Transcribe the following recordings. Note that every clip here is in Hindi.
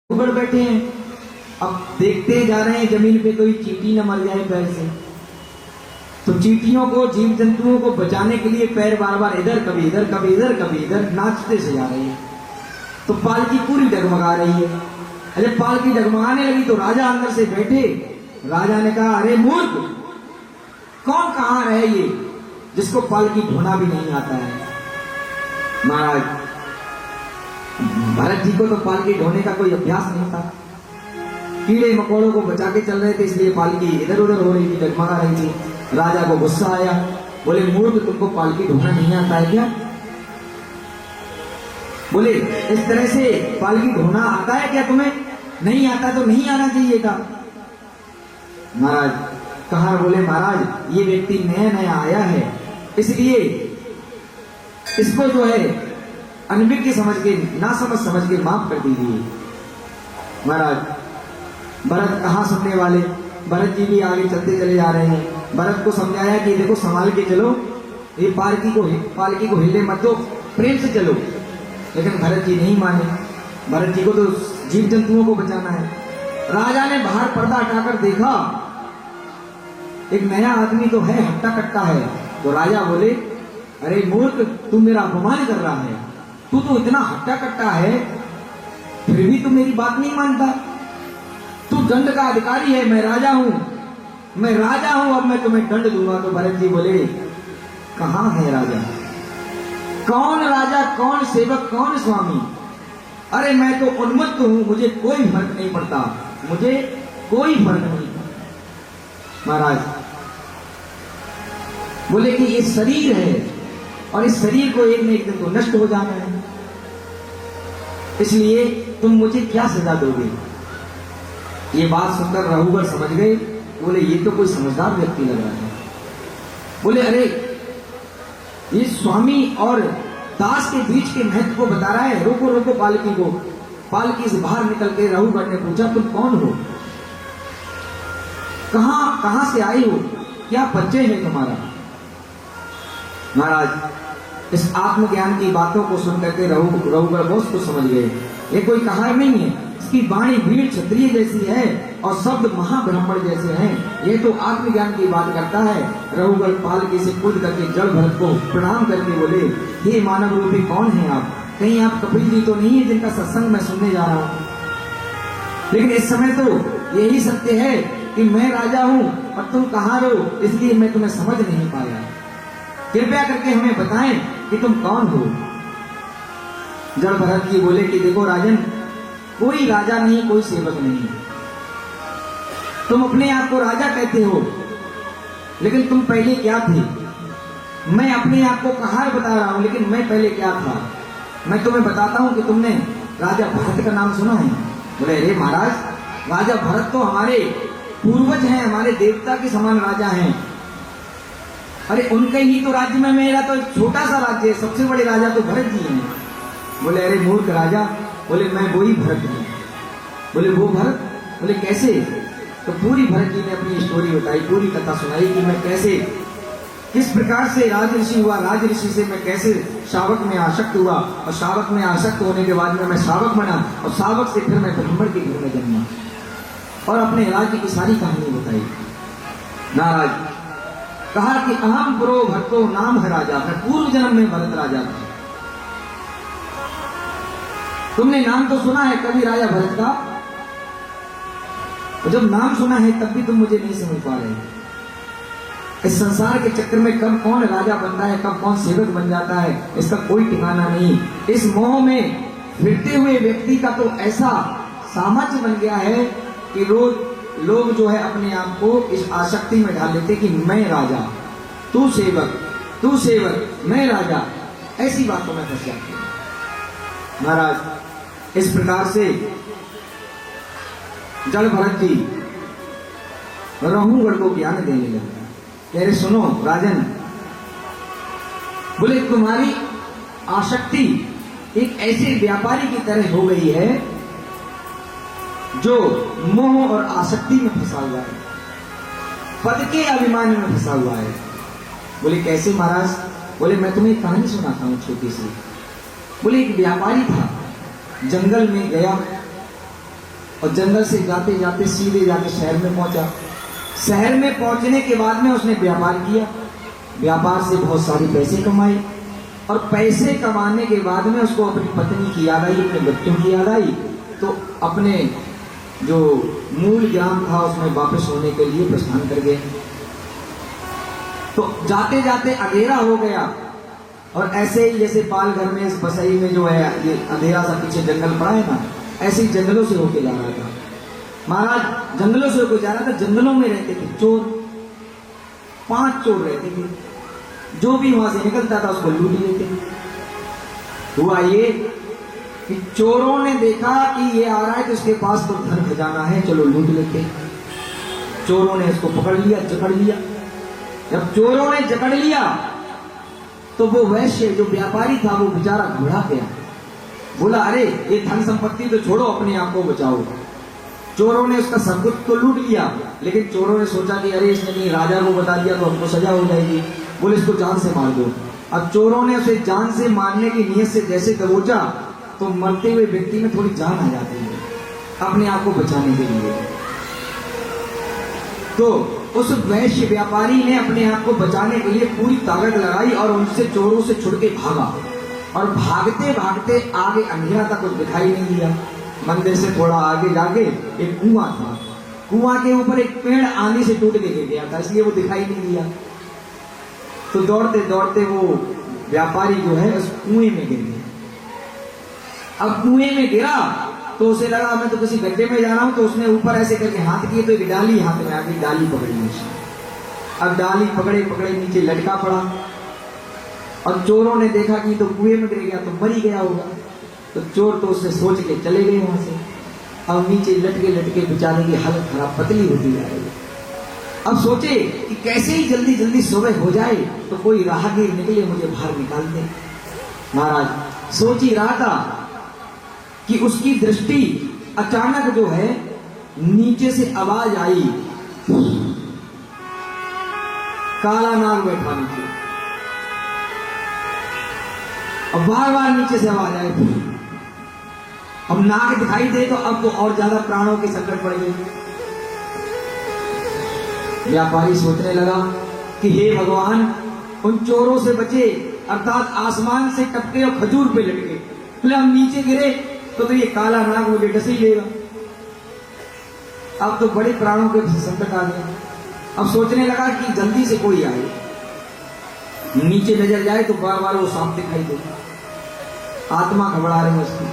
ऊपर बैठे हैं, अब देखते जा रहे हैं जमीन पे कोई चींटी न मर जाए पैर से। तो चींटियों को, जीव जंतुओं को बचाने के लिए पैर बार बार इधर कभी इधर कभी इधर कभी इधर नाचते से जा रही है। तो पालकी पूरी डगमगा रही है। अरे पालकी डगमगाने लगी तो राजा अंदर से बैठे। राजा ने कहा, अरे मूर्ख, कौन कहां रहे ये जिसको पालकी ढोना भी नहीं आता है। महाराज भरत जी को तो पालकी ढोने का कोई अभ्यास नहीं था। कीड़े मकोड़ों को बचा के चल रहे थे, इसलिए पालकी इधर उधर हो रही थी, डगमगा रही थी। राजा को गुस्सा आया, बोले मूर्ख, तुमको पालकी ढोना नहीं आता है क्या? बोले इस तरह से पालकी ढोना आता है क्या तुम्हें? नहीं आता तो नहीं आना चाहिए था। महाराज कहा, बोले महाराज ये व्यक्ति नया नया आया है, इसलिए इसको जो है अनभिज्ञ समझ के, ना समझ समझ के माफ कर दीजिए। महाराज भरत कहाँ सुनने वाले, भरत जी भी आगे चलते चले जा रहे हैं। भरत को समझाया कि देखो संभाल के चलो, ये पालकी को हिले मत दो, प्रेम से चलो। लेकिन भरत जी नहीं माने। भरत जी को तो जीव जंतुओं को बचाना है। राजा ने बाहर पर्दा हटाकर देखा, एक नया आदमी तो है, हट्टा कट्टा है। तो राजा बोले, अरे मूर्ख, तू मेरा अपमान कर रहा है, तू तो इतना हट्टा कट्टा है, फिर भी तू मेरी बात नहीं मानता। तू दंड का अधिकारी है, मैं राजा हूं, मैं राजा हूं, अब मैं तुम्हें दंड दूंगा। तो भरत जी बोले, कहां है राजा? कौन राजा, कौन सेवक, कौन स्वामी? अरे मैं तो उन्मत्त हूं, मुझे कोई फर्क नहीं पड़ता, मुझे कोई फर्क नहीं। महाराज बोले कि ये शरीर है और इस शरीर को एक न एक दिन तो नष्ट हो जाना है, इसलिए तुम मुझे क्या सजा दोगे? ये बात सुनकर रघुवर समझ गए। बोले ये तो कोई समझदार व्यक्ति लग रहा है। बोले अरे ये स्वामी और दास के बीच के महत्व को बता रहा है, रोको रोको पालकी को। पालकी से बाहर निकल के रघुवर ने पूछा, तुम कौन हो, कहां से आए हो, क्या परिचय है तुम्हारा? महाराज इस आत्मज्ञान की बातों को सुनकर के रघुवर बहुत कुछ समझ गए। ये कोई कहानी नहीं है, इसकी वाणी वीर क्षत्रिय जैसी है और शब्द महाब्राह्मण जैसे हैं। ये तो आत्मज्ञान की बात करता है। रघुवर पालकी से कूद करके जल भरत को प्रणाम करके बोले, हे मानव रूपी कौन है आप? कहीं आप कपिल जी तो नहीं है जिनका सत्संग मैं सुनने जा रहा हूं? लेकिन इस समय तो यही सत्य है कि मैं राजा हूं और तुम कहां रहो, इसलिए मैं तुम्हें समझ नहीं पाया। कृपया करके हमें बताएं कि तुम कौन हो। जल भरत जी बोले कि देखो राजन, कोई राजा नहीं, कोई सेवक नहीं। तुम अपने आप को राजा कहते हो, लेकिन तुम पहले क्या थे? मैं अपने आप को कहार बता रहा हूं, लेकिन मैं पहले क्या था मैं तुम्हें बताता हूं कि तुमने राजा भरत का नाम सुना है? बोले अरे महाराज, राजा भरत तो हमारे पूर्वज हैं, हमारे देवता के समान राजा हैं। अरे उनके ही तो राज्य में मेरा तो छोटा सा राज्य है, सबसे बड़े राजा तो भरत जी हैं। बोले अरे मूर्ख राजा, बोले मैं वही भरत हूं। बोले वो भरत? बोले कैसे? तो पूरी भरत जी ने अपनी स्टोरी बताई, पूरी कथा सुनाई कि मैं कैसे, किस प्रकार से राज ऋषि हुआ, राज ऋषि से मैं कैसे शावक में आसक्त हुआ, और शावक में आसक्त होने के बाद में मैं शावक बना, और शावक से फिर मैं ब्राह्मण के घर में जन्मा, और अपने राज्य की सारी कहानी बताई। नाराज कहा कि अहम पुरो भरतो नाम है राजा, मैं पूर्व जन्म में भरत राजा था। तुमने नाम तो सुना है कभी राजा भरत का, तो जब नाम सुना है तब भी तुम मुझे नहीं समझ पा रहे। इस संसार के चक्कर में कब कौन राजा बनता है, कब कौन सेवक बन जाता है, इसका कोई ठिकाना नहीं। इस मोह में फिरते हुए व्यक्ति का तो ऐसा सामर्थ्य बन गया है कि रोज लोग जो है अपने आप को इस आसक्ति में डाल लेते कि मैं राजा, तू सेवक, मैं राजा, ऐसी बातों में फंस जाते हैं। महाराज इस प्रकार से जल भरत जी रघुवर को ज्ञान देने लगे। कह रहे सुनो राजन, बोले तुम्हारी आसक्ति एक ऐसे व्यापारी की तरह हो गई है जो मोह और आसक्ति में फंसा हुआ है, पद के अभिमान में फंसा हुआ है। बोले कैसे महाराज? बोले मैं तुम्हें एक कहानी सुनाता हूं छोटी सी। बोले एक व्यापारी था, जंगल में गया और जंगल से जाते जाते सीधे जाके शहर में पहुंचा। शहर में पहुंचने के बाद में उसने व्यापार किया, व्यापार से बहुत सारे पैसे कमाए, और पैसे कमाने के बाद में उसको अपनी पत्नी की याद आई, अपने बच्चों की याद आई, तो अपने जो मूल ग्राम था उसमें वापस होने के लिए प्रस्थान कर गए। तो जाते जाते अंधेरा हो गया, और ऐसे ही जैसे पाल घर में इस बसई में जो है ये अंधेरा सा पीछे जंगल पड़ा है ना, ऐसे ही जंगलों से होके जा रहा था महाराज। जंगलों से होकर जा रहा था, जंगलों में रहते थे चोर, 5 चोर रहते थे, जो भी वहां से निकलता था उसको लूट लेते। हुआ ये कि चोरों ने देखा कि ये आ रहा है तो इसके पास तो धन खजाना है, चलो लूट लेते। चोरों ने इसको पकड़ लिया, जकड़ लिया। जब चोरों ने जकड़ लिया तो वो वैश्य जो व्यापारी था वो बेचारा घबरा गया, बोला अरे ये धन संपत्ति तो छोड़ो, अपने आप को बचाओ। चोरों ने उसका सब कुछ तो लूट लिया, लेकिन चोरों ने सोचा कि अरे इसने नहीं राजा को बता दिया तो हमको सजा हो जाएगी, बोले इसको जान से मार दो। अब चोरों ने उसे जान से मारने की नीयत से जैसे दबोचा तो मरते हुए व्यक्ति में थोड़ी जान आ जाती है अपने आप को बचाने के लिए। तो उस वैश्य व्यापारी ने अपने आप को बचाने के लिए पूरी ताकत लगाई और उनसे चोरों से छुड़ के भागा, और भागते भागते आगे अंधेरा तक कुछ दिखाई नहीं दिया। मंदिर से थोड़ा आगे जाके एक कुआं था, कुआं के ऊपर एक पेड़ आंधी से टूट के गिर गया था, इसलिए वो दिखाई नहीं दिया। तो दौड़ते दौड़ते वो व्यापारी जो है उस कुएं में गिर गया। अब कुएं में गिरा तो उसे लगा मैं तो किसी गड्ढे में जा रहा हूं, तो उसने ऊपर ऐसे करके हाथ किए तो एक डाली हाथ में आ गई, डाली पकड़ी उसने। अब डाली पकड़े पकड़े नीचे लटका पड़ा, और चोरों ने देखा कि तो कुएं में गिर गया तो मर ही गया होगा, तो चोर तो उससे सोच के चले गए वहां से। अब नीचे लटके लटके बेचारे की हालत खराब पतली होती जा रही है। अब सोचे कि कैसे ही जल्दी जल्दी सुबह हो जाए तो कोई राहगीर निकले मुझे बाहर निकाल दे। महाराज सोच ही रहा था कि उसकी दृष्टि अचानक जो है नीचे से आवाज आई, काला नाग बैठा नीचे। अब बार बार नीचे से आवाज आई, अब नाग दिखाई दे तो अब तो और ज्यादा प्राणों के संकट पड़ गए। व्यापारी सोचने लगा कि हे भगवान उन चोरों से बचे, अर्थात आसमान से टपके और खजूर पे लटके, बोले हम नीचे गिरे तो ये काला नाग मुझे डस ही लेगा। अब तो बड़े प्राणों के संकट आ गया। अब सोचने लगा कि जल्दी से कोई आए, नीचे नजर जाए तो बार बार वो सांप दिखाई दे, आत्मा घबरा रही है उसकी।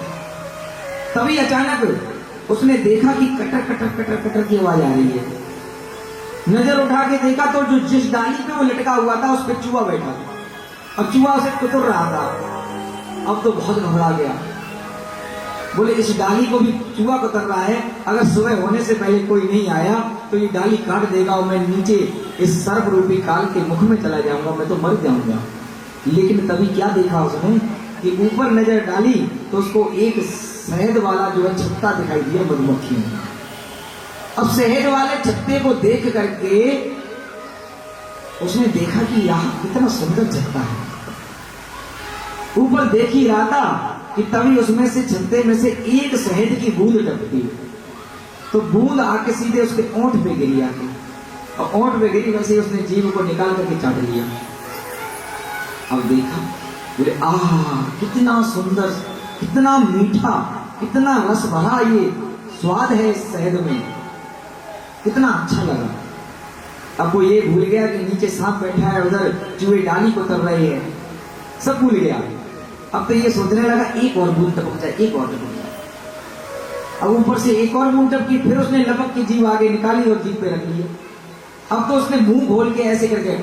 तभी अचानक उसने देखा कि कटर कटर कटर कटर की आवाज आ रही है। नजर उठा के देखा तो जो जिस डाली पे वो लटका हुआ था उस पर चूहा बैठा था, और चूहा उसे कुतर रहा था। अब तो बहुत घबरा गया, बोले इस डाली को भी चूहा कुतर रहा है, अगर सुबह होने से पहले कोई नहीं आया तो ये डाली काट देगा और मैं नीचे इस सर्प रूपी काल के मुख में चला जाऊंगा, मैं तो मर जाऊंगा। लेकिन तभी क्या देखा उसने कि ऊपर नजर डाली तो उसको एक शहद वाला जो है छत्ता दिखाई दिया मधुमक्खी में। अब शहद वाले छत्ते को देख करके उसने देखा कि यह कितना सुंदर छत्ता है। ऊपर देख ही रहा था कि तभी उसमें से छत्ते में से एक शहद की बूंद टपकी, तो बूंद आके सीधे उसके ओंठ पे गिरी आके, और ओंठ पे गिरी वैसे उसने जीभ को निकाल करके चाट लिया। अब देखा, बोले आह कितना सुंदर, कितना मीठा, कितना रस भरा ये स्वाद है इस शहद में, कितना अच्छा लगा। अब वो ये भूल गया कि नीचे सांप बैठा है, उधर चूहे डाली को तर रहे हैं, सब भूल गया। अब तो ये सोचने लगा एक और बूंद टपक जाए, एक और टपक जाए। अब ऊपर से एक और बूंद टपकी, फिर उसने लपक की जीभ आगे निकाली और जीभ पे रख ली। अब तो उसने मुंह खोल के ऐसे करके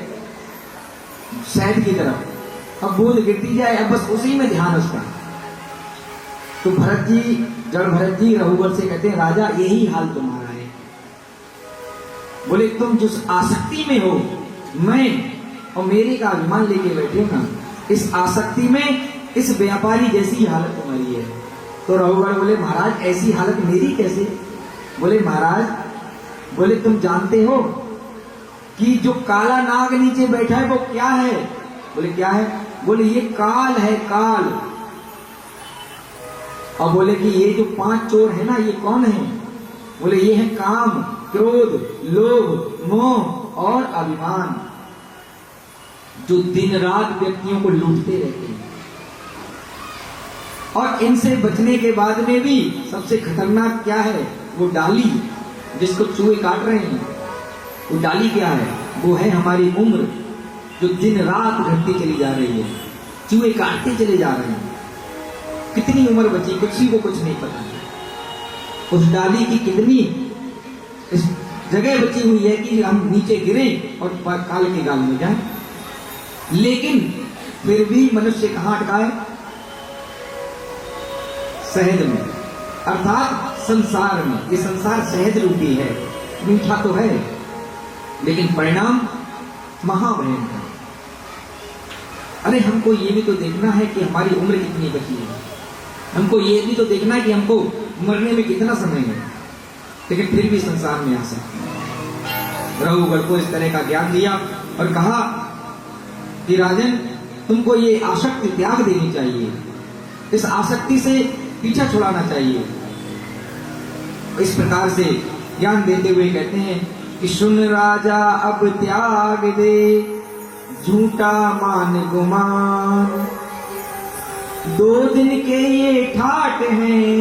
शहद की तरफ, अब बूंद गिरती जाए, अब बस उसी में ध्यान उसका। तो भरत जी, जड़ भरत जी रघुवर से कहते हैं राजा यही हाल तुम्हारा है। बोले तुम जिस आसक्ति में हो, मैं और मेरे का अभिमान लेके बैठे हो ना, इस आसक्ति में इस व्यापारी जैसी हालत तुम्हारी है। तो रघुवर बोले महाराज ऐसी हालत मेरी कैसे? बोले महाराज, बोले तुम जानते हो कि जो काला नाग नीचे बैठा है वो क्या है? बोले क्या है? बोले ये काल है, काल। और बोले कि ये जो 5 चोर है ना, ये कौन है? बोले ये है काम, क्रोध, लोभ, मोह और अभिमान, जो दिन रात व्यक्तियों को लूटते रहते हैं। और इनसे बचने के बाद में भी सबसे खतरनाक क्या है? वो डाली जिसको चूहे काट रहे हैं। वो डाली क्या है? वो है हमारी उम्र, जो दिन रात घटती चली जा रही है। चूहे काटते चले जा रहे हैं। कितनी उम्र बची किसी को कुछ नहीं पता। उस डाली की कितनी इस जगह बची हुई है कि हम नीचे गिरे और काल के गाल में जाए। लेकिन फिर भी मनुष्य कहां अटका है? शहद में, अर्थात संसार में। ये संसार शहद रूपी है, मीठा तो है लेकिन परिणाम महाभयंकर। अरे हमको ये भी तो देखना है कि हमारी उम्र कितनी बची है। हमको ये भी तो देखना है कि हमको मरने में कितना समय है। लेकिन फिर भी संसार में आ सकते। रघुवर को इस तरह का ज्ञान दिया और कहा कि राजन, तुमको ये आसक्ति त्याग देनी चाहिए। इस आसक्ति से पीछा छुड़ाना चाहिए। इस प्रकार से ज्ञान देते हुए कहते हैं कि सुन राजा अब त्याग दे, झूठा मान गुमान। 2 दिन के ये ठाट हैं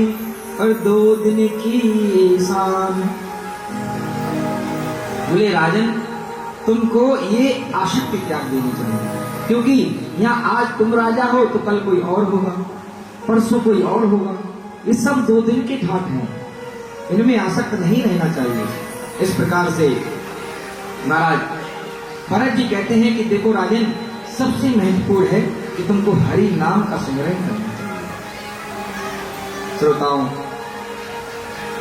और 2 दिन की शान। बोले राजन, तुमको ये आसक्ति त्याग देनी चाहिए, क्योंकि यहाँ आज तुम राजा हो तो कल कोई और होगा, परसों कोई और होगा। ये सब 2 दिन के ठाट हैं, इनमें आसक्त नहीं रहना चाहिए। इस प्रकार से महाराज भरत जी कहते हैं कि देखो राजन, सबसे महत्वपूर्ण है कि तुमको हरि नाम का स्मरण करना चाहिए। श्रोताओं,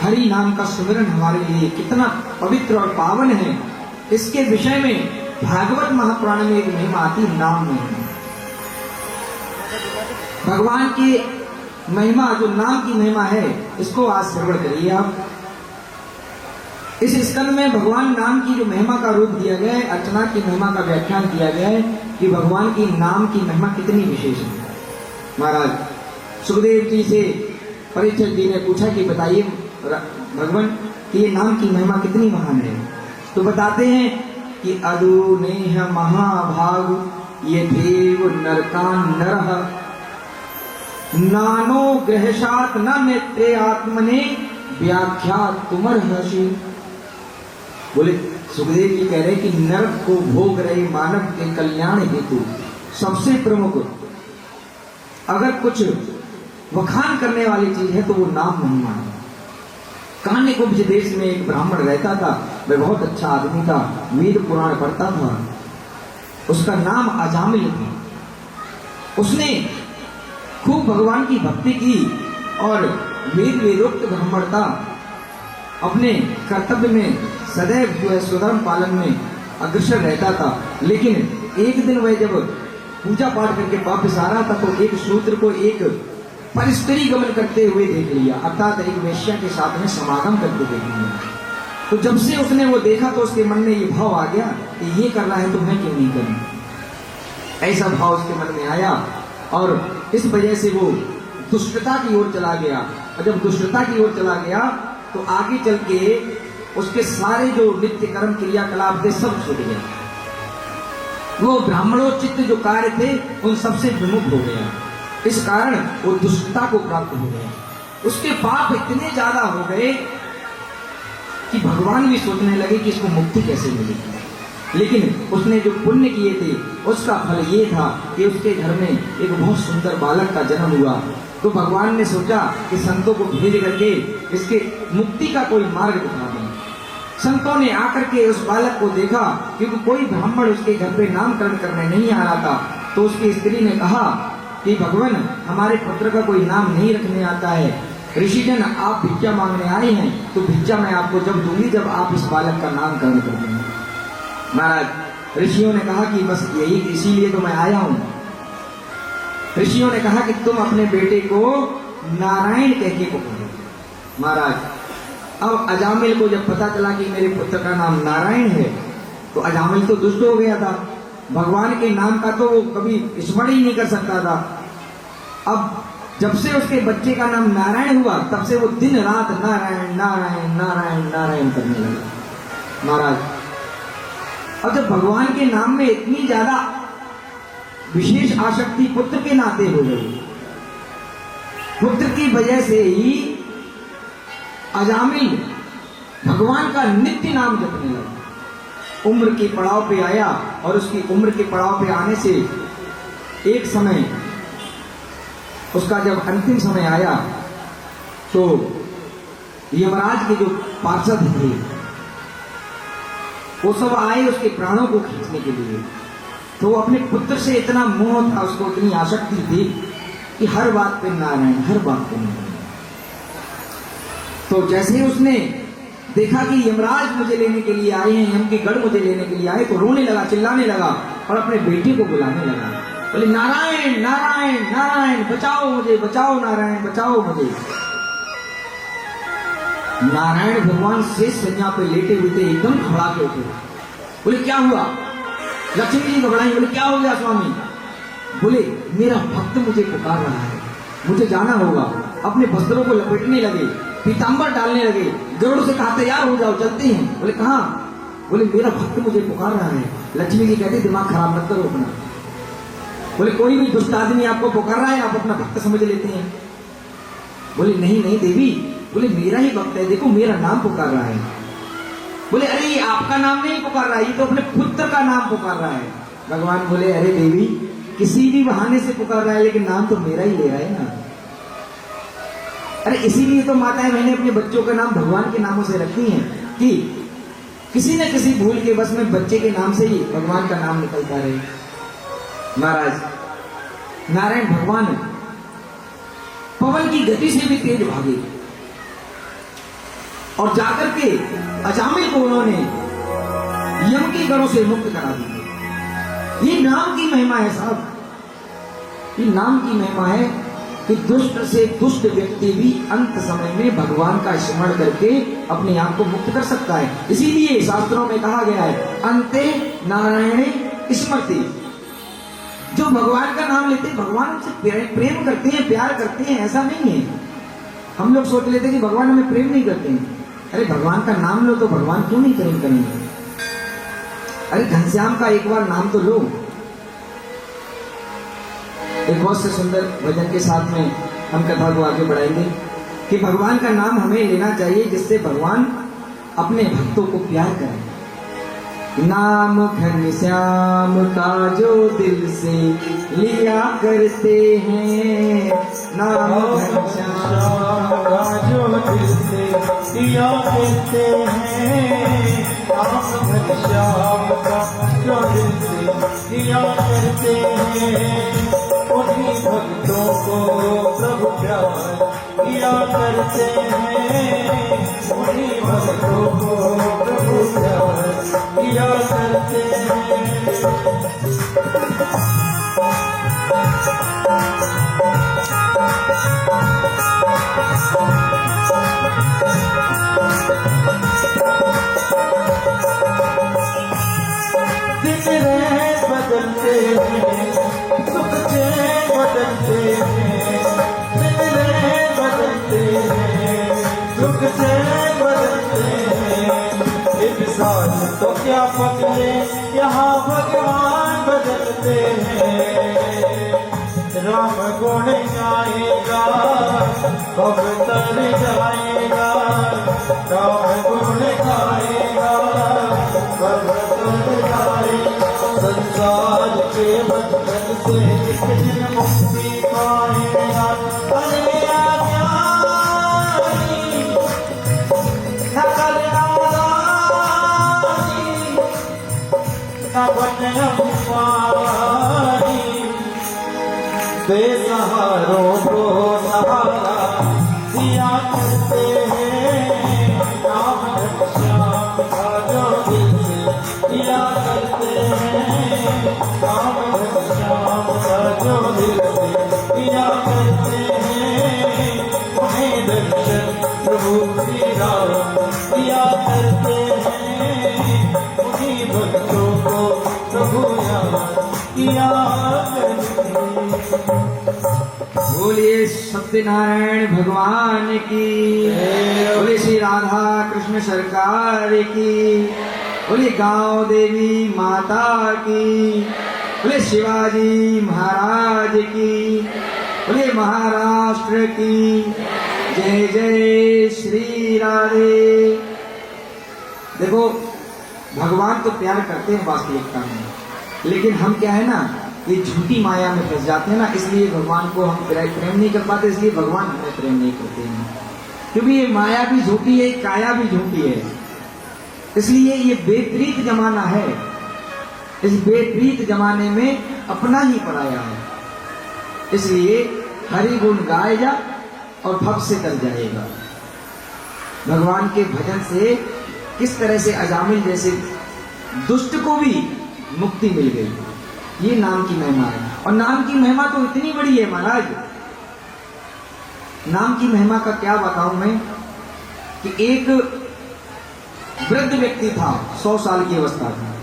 हरि नाम का स्मरण हमारे लिए कितना पवित्र और पावन है, इसके विषय में भागवत महापुराण में एक महिमा आती, नाम महिमा। भगवान की महिमा, जो नाम की महिमा है, इसको आज श्रवण करिए आप। इस स्कंद में भगवान नाम की जो महिमा का रूप दिया गया है, अर्चना की महिमा का व्याख्यान किया गया है कि भगवान की नाम की महिमा कितनी विशेष है। महाराज सुखदेव जी से परीक्षित जी ने पूछा कि बताइए भगवान कि ये नाम की महिमा कितनी महान है। तो बताते हैं कि अदु नेह महाभाग ये देव नरकान नरह, नानो ग्रहशात न नेत्रे आत्मने व्याख्या तुमर हसी। बोले सुखदेव जी कह रहे कि नरक को भोग रहे मानव के कल्याण हेतु सबसे प्रमुख अगर कुछ वखान करने वाली चीज है तो वो नाम महिमा है। कान्यकुब्ज देश में एक ब्राह्मण रहता था, वह बहुत अच्छा आदमी था, वेद पुराण पढ़ता था। उसका नाम अजामिल था। उसने खूब भगवान की भक्ति की और वेदोक्त ब्राह्मणता अपने कर्तव्य में सदैव जो है स्वधर्म पालन में अग्रसर रहता था। लेकिन एक दिन वह जब पूजा पाठ करके वापस आ रहा था तो एक शूद्र को एक परिस्त्री गमन करते हुए देख लिया, अर्थात एक वेश्या के साथ में समागम करते देख लिया। तो जब से उसने वो देखा तो उसके मन में ये भाव आ गया कि ये कर रहा है तो मैं क्यों नहीं करूं। ऐसा भाव उसके मन में आया और इस वजह से वो दुष्टता की ओर चला गया। और जब दुष्टता की ओर चला गया तो आगे चल के उसके सारे जो नित्य कर्म क्रियाकलाप थे सब छूट गए। वो ब्राह्मणोचित जो कार्य थे उन सबसे विमुख हो गया। इस कारण वो दुष्टता को प्राप्त हो गया। उसके पाप इतने ज्यादा हो गए कि भगवान भी सोचने लगे कि इसको मुक्ति कैसे मिलेगी। लेकिन उसने जो पुण्य किए थे उसका फल ये था कि उसके घर में एक बहुत सुंदर बालक का जन्म हुआ। तो भगवान ने सोचा कि संतों को भेज करके इसके मुक्ति का कोई मार्ग दिखा दें। संतों ने आकर के उस बालक को देखा, क्योंकि कोई ब्राह्मण उसके घर पे नामकरण करने नहीं आ रहा था। तो उसकी स्त्री ने कहा कि भगवान, हमारे पुत्र का कोई नाम नहीं रखने आता है, ऋषिजन आप भिक्षा मांगने आए हैं तो भिक्षा मैं आपको जब दूंगी जब आप इस बालक का नामकरण कर देंगे। महाराज ऋषियों ने कहा कि बस यही इसीलिए तो मैं आया हूं। ऋषियों ने कहा कि तुम अपने बेटे को नारायण कह के पुकारो। महाराज अब अजामिल को जब पता चला कि मेरे पुत्र का नाम नारायण है तो अजामिल तो दुष्ट हो गया था। भगवान के नाम का तो वो कभी स्मरण ही नहीं कर सकता था। अब जब से उसके बच्चे का नाम नारायण हुआ तब से वो दिन रात नारायण नारायण नारायण नारायण करने लगा महाराज। और जब भगवान के नाम में इतनी ज्यादा विशेष आसक्ति पुत्र के नाते हो गई, पुत्र की वजह से ही अजामिल भगवान का नित्य नाम जपने लगा। उम्र के पड़ाव पे आया और उसकी उम्र के पड़ाव पे आने से एक समय उसका जब अंतिम समय आया तो यमराज के जो पार्षद थे वो सब आए उसके प्राणों को खींचने के लिए। तो वो अपने पुत्र से इतना मोह था, उसको इतनी आसक्ति थी कि हर बात पे नारायण, हर बात पे नारायण। तो जैसे ही उसने देखा कि यमराज मुझे लेने के लिए आए हैं, यम के गढ़ मुझे लेने के लिए आए, तो रोने लगा, चिल्लाने लगा और अपने बेटे को बुलाने लगा। बोले नारायण नारायण नारायण, बचाओ मुझे, बचाओ नारायण, बचाओ मुझे। नारायण भगवान शेष सज्जा पे लेटे हुए थे, एकदम घबरा के उठे। बोले क्या हुआ? लक्ष्मी जी घबराई। बोले क्या हो गया स्वामी? बोले मेरा भक्त मुझे पुकार रहा है, मुझे जाना होगा। अपने वस्त्रों को लपेटने लगे, पीतांबर डालने लगे, गरुड़ से कहा तैयार हो जाओ, चलते हैं। बोले कहाँ? बोले मेरा भक्त मुझे पुकार रहा है। लक्ष्मी जी कहते दिमाग खराब मत करो अपना। बोले कोई भी दुष्ट आदमी आपको पुकार रहा है, आप अपना भक्त समझ लेते हैं। बोले नहीं नहीं देवी, बोले मेरा ही भक्त है, देखो मेरा नाम पुकार रहा है। बोले अरे ये आपका नाम नहीं पुकार रहा है, ये तो अपने पुत्र का नाम पुकार रहा है। भगवान बोले अरे देवी, किसी भी बहाने से पुकार रहा है लेकिन नाम तो मेरा ही ले रहा है ना। अरे इसीलिए तो माताएं बहनें अपने बच्चों का नाम भगवान के नामों से रखती हैं कि किसी न किसी भूल के बस में बच्चे के नाम से ही भगवान का नाम निकलता रहे। महाराज नारायण भगवान पवन की गति से भी तेज भागे और जाकर के अजामिल को उन्होंने यम के गढ़ों से मुक्त करा दिया। ये नाम की महिमा है साहब, ये नाम की महिमा है कि दुष्ट से दुष्ट व्यक्ति भी अंत समय में भगवान का स्मरण करके अपने आप को मुक्त कर सकता है। इसीलिए शास्त्रों में कहा गया है अंते नारायण स्मृति। जो भगवान का नाम लेते हैं भगवान उनसे प्रेम करते हैं, प्यार करते हैं, ऐसा नहीं है। हम लोग सोच लेते हैं कि भगवान हमें प्रेम नहीं करते हैं। अरे भगवान का नाम लो तो भगवान क्यों नहीं प्रेम करेंगे? अरे घनश्याम का एक बार नाम तो लो। एक बहुत से सुंदर भजन के साथ में हम कथा को आगे बढ़ाएंगे कि भगवान का नाम हमें लेना चाहिए जिससे भगवान अपने भक्तों को प्यार करें। नाम घनश्याम का जो दिल से लिया करते हैं, नाम घनश्याम का जो दिल से लिया करते हैं, नाम घनश्याम का जो दिल से लिया करते हैं, उन्हीं भक्तों को प्रभु प्यार किया करते हैं, उन्हीं भक्तों को प्रभु प्यार किया करते हैं। दिन रात बदलते हैं, सुख चैन बदलते हैं, दिन रात बदलते हैं, सुख चैन बदलते हैं। इंसान तो क्या पगले यहाँ भगवान बदलते हैं। राम गुण गाएगा कब तर जाएगा, राम गुण गाएगा कब तर जाएगा। संसार के बंधन से एक दिन मुक्ति पाएगा। अरे बेसहारों को सहारा दिया करते हैं, नाम घनश्याम का जो दिल से लिया करते हैं, नाम घनश्याम का जो दिल से लिया करते हैं, उन्हें दर्शन प्रभु श्री राम दिया करते हैं, उन्हीं भक्तों को प्रभु याद किया करते हैं। बोलिए सत्यनारायण भगवान की, बोलिए श्री राधा कृष्ण सरकार की, बोलिए गांव देवी माता की, बोलिए शिवाजी महाराज की, बोलिए महाराष्ट्र की। जय जय श्री राधे। देखो भगवान तो प्यार करते हैं वास्तविकता में, लेकिन हम क्या है ना, ये झूठी माया में फंस जाते हैं ना, इसलिए भगवान को हम प्रेम नहीं कर पाते, इसलिए भगवान हमें प्रेम नहीं करते हैं। क्योंकि ये माया भी झूठी है, काया भी झूठी है, इसलिए ये बेतरीत जमाना है। इस बेतरीत जमाने में अपना ही पराया है, इसलिए हरि गुण गाए जा और भव से कर जाएगा। भगवान के भजन से किस तरह से अजामिल जैसे दुष्ट को भी मुक्ति मिल गई, ये नाम की महिमा है। और नाम की महिमा तो इतनी बड़ी है महाराज, नाम की महिमा का क्या बताऊं मैं, कि एक वृद्ध व्यक्ति था, 100 साल की अवस्था था,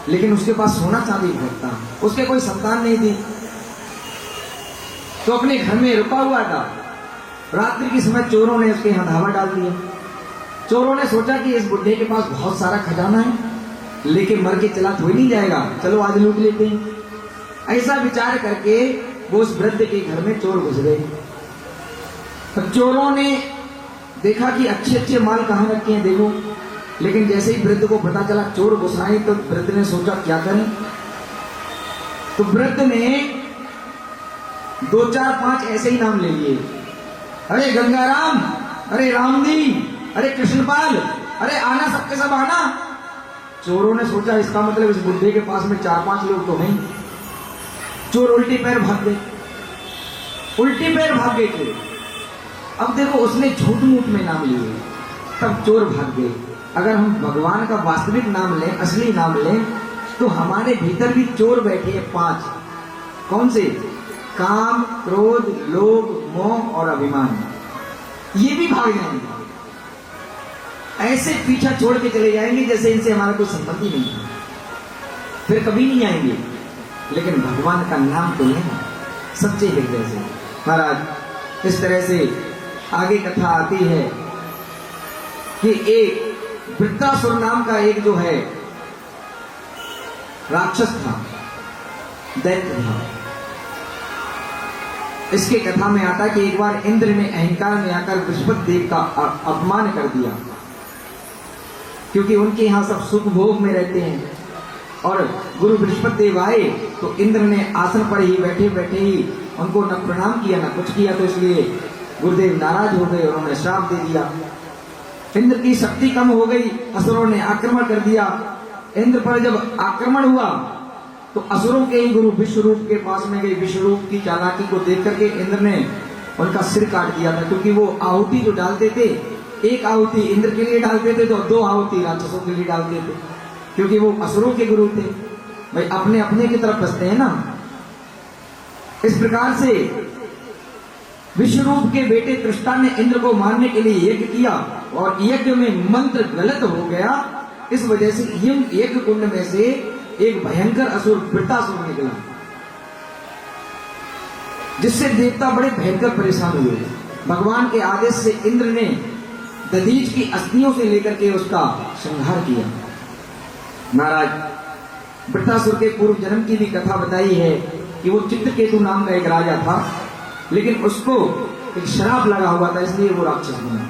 लेकिन उसके पास सोना चांदी बहुत था, उसके कोई संतान नहीं थी, तो अपने घर में रुका हुआ था। रात्रि के समय चोरों ने उसके यहां धावा डाल दिया। चोरों ने सोचा कि इस बुढ़े के पास बहुत सारा खजाना है, लेकिन मर के चला तो ही नहीं जाएगा, चलो आज लूट लेते हैं। ऐसा विचार करके वो उस वृद्ध के घर में चोर घुस गए। तो चोरों ने देखा कि अच्छे अच्छे माल कहां रखे हैं देखो, लेकिन जैसे ही वृद्ध को पता चला चोर घुस आए, तो वृद्ध ने सोचा क्या करें। तो वृद्ध ने 2 4 5 ऐसे ही नाम ले लिए, अरे गंगाराम, अरे रामदी, अरे कृष्णपाल, अरे आना सबके सब आना। चोरों ने सोचा इसका मतलब इस बुढ़े के पास में 4 5 लोग तो नहीं। चोर उल्टी पैर भाग गए, उल्टी पैर भाग गए चोर। अब देखो उसने झूठ मूठ में नाम लिए, तब चोर भाग गए। अगर हम भगवान का वास्तविक नाम लें, असली नाम लें, तो हमारे भीतर भी चोर बैठे हैं 5। कौन से? काम, क्रोध, लोभ, मोह और अभिमान। ये भी भाग जाएंगे, ऐसे पीछा छोड़ के चले जाएंगे जैसे इनसे हमारा कोई संपत्ति नहीं है, फिर कभी नहीं आएंगे। लेकिन भगवान का नाम तो लें सच्चे हृदय से। महाराज इस तरह से आगे कथा आती है कि एक वृत्रासुर नाम का एक जो है राक्षस था, दैत्य था। इसके कथा में आता है कि एक बार इंद्र ने अहंकार में आकर बृहस्पति देव का अपमान कर दिया, क्योंकि उनके यहां सब सुख भोग में रहते हैं। और गुरु बृहस्पति देव आए तो इंद्र ने आसन पर ही बैठे बैठे ही उनको न प्रणाम किया न कुछ किया, तो इसलिए गुरुदेव नाराज हो गए, उन्होंने श्राप दे दिया। इंद्र की शक्ति कम हो गई, असुरों ने आक्रमण कर दिया। इंद्र पर जब आक्रमण हुआ तो असुरों के ही गुरु विश्वरूप के पास में गए। विश्वरूप की चालाकी को देख करके इंद्र ने उनका सिर काट दिया था, क्योंकि वो आहुति जो डालते थे, एक आहुति इंद्र के लिए डालते थे तो 2 आहुति राक्षसों के लिए डालते थे, क्योंकि वो असुरों के गुरु थे। भाई अपने अपने की तरफ बसते हैं ना। इस प्रकार से विश्वरूप के बेटे तृष्टा ने इंद्र को मारने के लिए यज्ञ किया, और यज्ञ में मंत्र गलत हो गया। इस वजह से यज्ञ कुंड में से एक भयंकर असुर वृत्रासुर निकला, जिससे देवता बड़े भयंकर परेशान हुए। भगवान के आदेश से इंद्र ने दधीच की अस्थियों से लेकर के उसका संहार किया। महाराज वृत्रासुर के पूर्व जन्म की भी कथा बताई है कि वो चित्रकेतु नाम का एक राजा था, लेकिन उसको एक शराब लगा हुआ था, इसलिए वो राक्षस बना।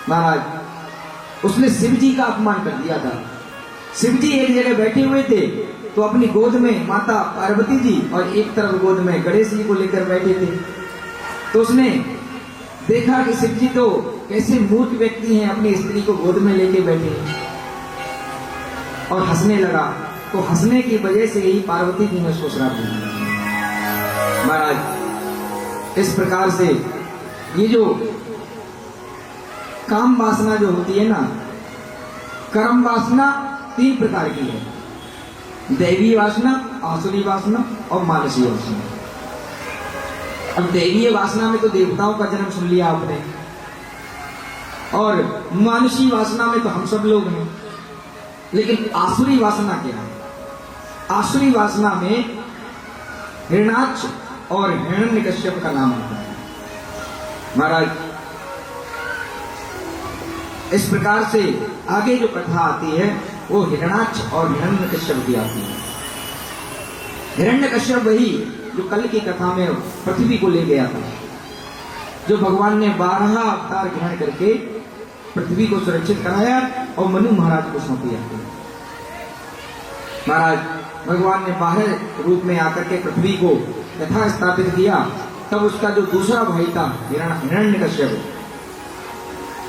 महाराज उसने शिव जी का अपमान कर दिया था। शिव जी एक जगह बैठे हुए थे, तो अपनी गोद में माता पार्वती जी और एक तरफ गोद में गणेश जी को लेकर बैठे थे। तो उसने देखा कि शिव जी तो कैसे मूर्ख व्यक्ति हैं, अपनी स्त्री को गोद में लेके बैठे हैं, और हंसने लगा। तो हंसने की वजह से ही पार्वती जी ने उसको श्राप दिया। महाराज इस प्रकार से ये जो काम वासना जो होती है ना, कर्म वासना 3 प्रकार की है, दैवीय वासना, आसुरी वासना और मानसीय वासना। अब दैवीय वासना में तो देवताओं का जन्म सुन लिया आपने, और मानसीय वासना में तो हम सब लोग हैं। लेकिन आसुरी वासना क्या है? आसुरी वासना में हिरणाक्ष और हिरण्यकश्यप का नाम आता है। महाराज इस प्रकार से आगे जो कथा आती है वो हिरण्याक्ष और हिरण्यकश्यप की आती है। हिरण्यकश्यप वही जो कल की कथा में पृथ्वी को ले गया था, जो भगवान ने 12 अवतार ग्रहण करके पृथ्वी को सुरक्षित कराया और मनु महाराज को सौंप दिया। महाराज भगवान ने बाहर रूप में आकर के पृथ्वी को यथा स्थापित किया, तब उसका जो दूसरा भाई था हिरण्यकश्यप,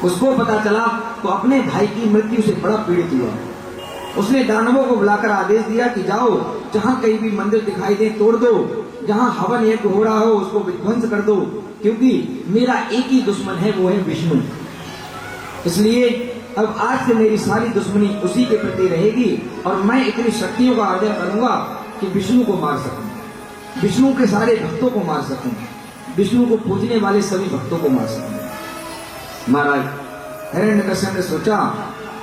उसको पता चला तो अपने भाई की मृत्यु से बड़ा पीड़ित हुआ। उसने दानवों को बुलाकर आदेश दिया कि जाओ, जहां कहीं भी मंदिर दिखाई दे तोड़ दो, जहां हवन यज्ञ हो रहा हो उसको विध्वंस कर दो, क्योंकि मेरा एक ही दुश्मन है, वो है विष्णु। इसलिए अब आज से मेरी सारी दुश्मनी उसी के प्रति रहेगी और मैं इतनी शक्तियों का आदर करूंगा कि विष्णु को मार सकूं, विष्णु के सारे भक्तों को मार सकूं, विष्णु को पूजने वाले सभी भक्तों को मार सकूं। महाराज हिरण्यकश्यप ने सोचा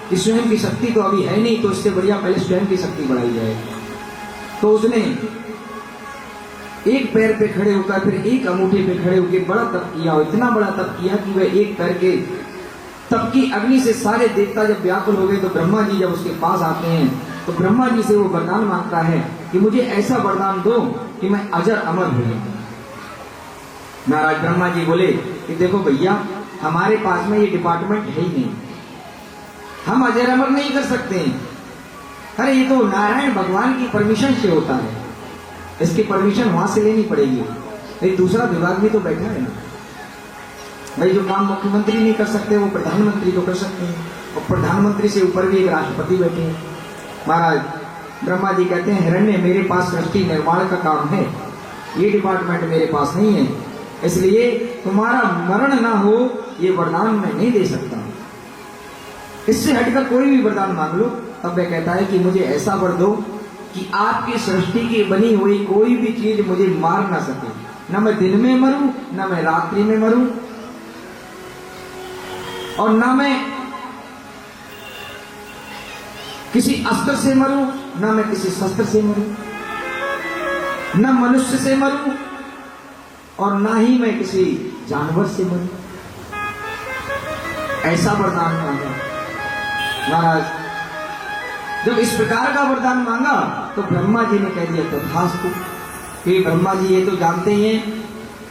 कि स्वयं की शक्ति तो अभी है नहीं, तो इससे बढ़िया पहले स्वयं की शक्ति बढ़ाई जाए। तो उसने एक पैर पे खड़े होकर फिर एक अंगूठे पे खड़े होकर बड़ा तप किया, और इतना बड़ा तप किया कि वह एक पैर के तप की अग्नि से सारे देवता जब व्याकुल हो गए, तो ब्रह्मा जी जब उसके पास आते हैं तो ब्रह्मा जी से वो वरदान मांगता है कि मुझे ऐसा वरदान दो कि मैं अजर अमर हो जाऊं। महाराज ब्रह्मा जी बोले कि देखो भैया, हमारे पास में ये डिपार्टमेंट है ही नहीं, हम अजर अमर नहीं कर सकते हैं। अरे ये तो नारायण भगवान की परमिशन से होता है, इसकी परमिशन वहां से लेनी पड़ेगी। एक दूसरा विभाग भी तो बैठा है ना भाई, जो काम मुख्यमंत्री नहीं कर सकते वो प्रधानमंत्री तो कर सकते हैं, और प्रधानमंत्री से ऊपर भी एक राष्ट्रपति बैठे हैं। महाराज ब्रह्मा जी कहते हैं हिरण्य, मेरे पास सृष्टि निर्माण का काम है, ये डिपार्टमेंट मेरे पास नहीं है, इसलिए तुम्हारा मरण ना हो ये वरदान मैं नहीं दे सकता। इससे हटकर कोई भी वरदान मांग लो। तब वह कहता है कि मुझे ऐसा वर दो कि आपकी सृष्टि की बनी हुई कोई भी चीज मुझे मार ना सके, न मैं दिन में मरूं, न मैं रात्रि में मरूं, और न मैं किसी अस्त्र से मरूं, न मैं किसी शस्त्र से मरूं, न मनुष्य से मरूं, और ना ही मैं किसी जानवर से मरूं। ऐसा वरदान मांगा। महाराज जब इस प्रकार का वरदान मांगा तो ब्रह्मा जी ने कह दिया तथास्तु। कि ब्रह्मा जी ये तो जानते ही हैं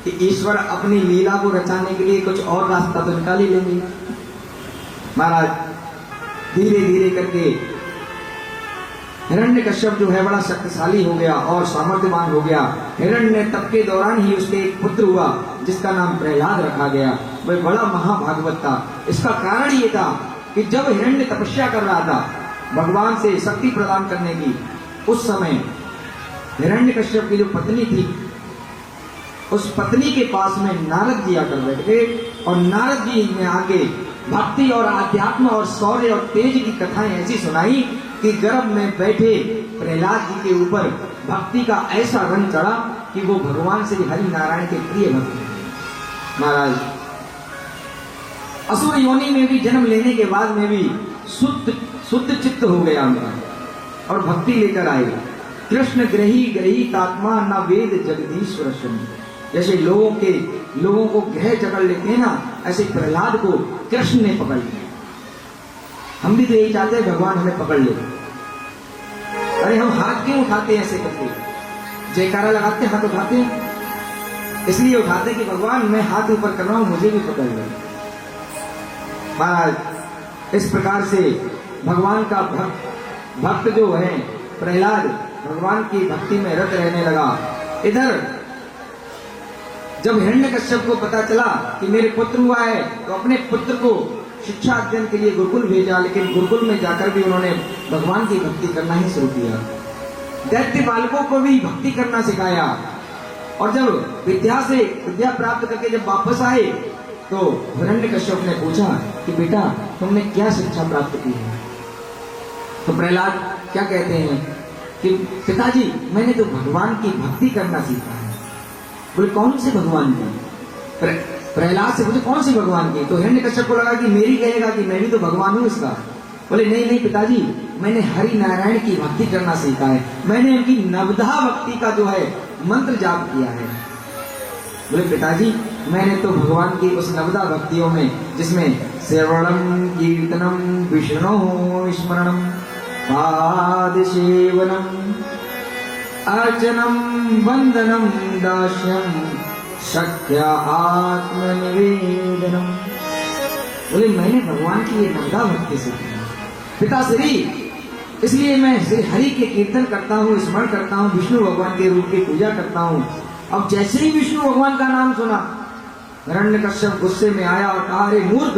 कि ईश्वर अपनी लीला को रचाने के लिए कुछ और रास्ता तो निकाल ही लेंगे। महाराज धीरे धीरे करके हिरण्यकश्यप जो है बड़ा शक्तिशाली हो गया और सामर्थ्यवान हो गया। हिरण्य तप के दौरान ही उसके एक पुत्र हुआ जिसका नाम प्रहलाद रखा गया। वह बड़ा महाभागवत था। इसका कारण ये था कि जब हिरण्य तपस्या कर रहा था भगवान से शक्ति प्रदान करने की, उस समय हिरण्यकश्यप की जो पत्नी थी उस पत्नी के पास में नारद जी आकर बैठ गए और नारद जी ने आगे भक्ति और आध्यात्म और शौर्य और तेज की कथाएं ऐसी सुनाई कि गर्भ में बैठे प्रहलाद जी के ऊपर भक्ति का ऐसा रंग चढ़ा कि वो भगवान श्री हरि नारायण के प्रिय भक्त थे। महाराज असुर योनि में भी जन्म लेने के बाद में भी शुद्ध चित्त हो गया उनका और भक्ति लेकर आए। कृष्ण ग्रही ग्रही तात्मा न वेद जगदीश्वर शनि। जैसे लोगों को ग्रह जकड़ लेते हैं ना, ऐसे प्रहलाद को कृष्ण ने पकड़ लिया। हम भी तो यही चाहते हैं भगवान हमें पकड़ ले। अरे हम हाथ क्यों उठाते हैं ऐसे करके? जयकारा लगाते हाथ उठाते हैं, इसलिए उठाते कि भगवान मैं हाथ ऊपर कर रहा हूं, मुझे भी पकड़ ले। महाराज इस प्रकार से भगवान का भक्त जो है प्रहलाद भगवान की भक्ति में रत रहने लगा। इधर जब हिरण्यकश्यप को पता चला कि मेरे पुत्र हुआ है तो अपने पुत्र को शिक्षा अध्ययन के लिए गुरुकुल भेजा, लेकिन गुरुकुल में जाकर भी उन्होंने भगवान की भक्ति करना ही शुरू किया। दैत्य बालकों को भी भक्ति करना सिखाया और जब विद्या प्राप्त करके जब वापस आए तो हिरण्यकश्यप ने पूछा कि बेटा तुमने क्या शिक्षा प्राप्त की है? तो प्रहलाद क्या कहते हैं कि पिताजी मैंने तो भगवान की भक्ति करना सीखा है। बोले कौन से भगवान की? प्रहलाद से पूछे कौन से भगवान की? तो हिरण्यकश्यप को लगा कि मेरी कहेगा कि मैं भी तो भगवान हूं इसका। बोले नहीं पिताजी, मैंने हरि नारायण की भक्ति करना सीखा है। मैंने उनकी नवधा भक्ति का जो है मंत्र जाप किया है। बोले पिताजी मैंने तो भगवान की उस नवदा भक्तियों में जिसमें श्रवणम कीर्तनम विष्णु स्मरणम पाद सेवनम अर्चनम वंदनम दास्यम शक्य आत्मनिवेदनम, बोले मैंने भगवान की ये नवदा भक्ति सीखी पिताश्री, इसलिए मैं श्री हरि के कीर्तन करता हूँ, स्मरण करता हूँ, विष्णु भगवान के रूप की पूजा करता हूँ। अब जैसे ही विष्णु भगवान का नाम सुना हिरण्यकश्यप गुस्से में आया और कहा अरे मूर्ख,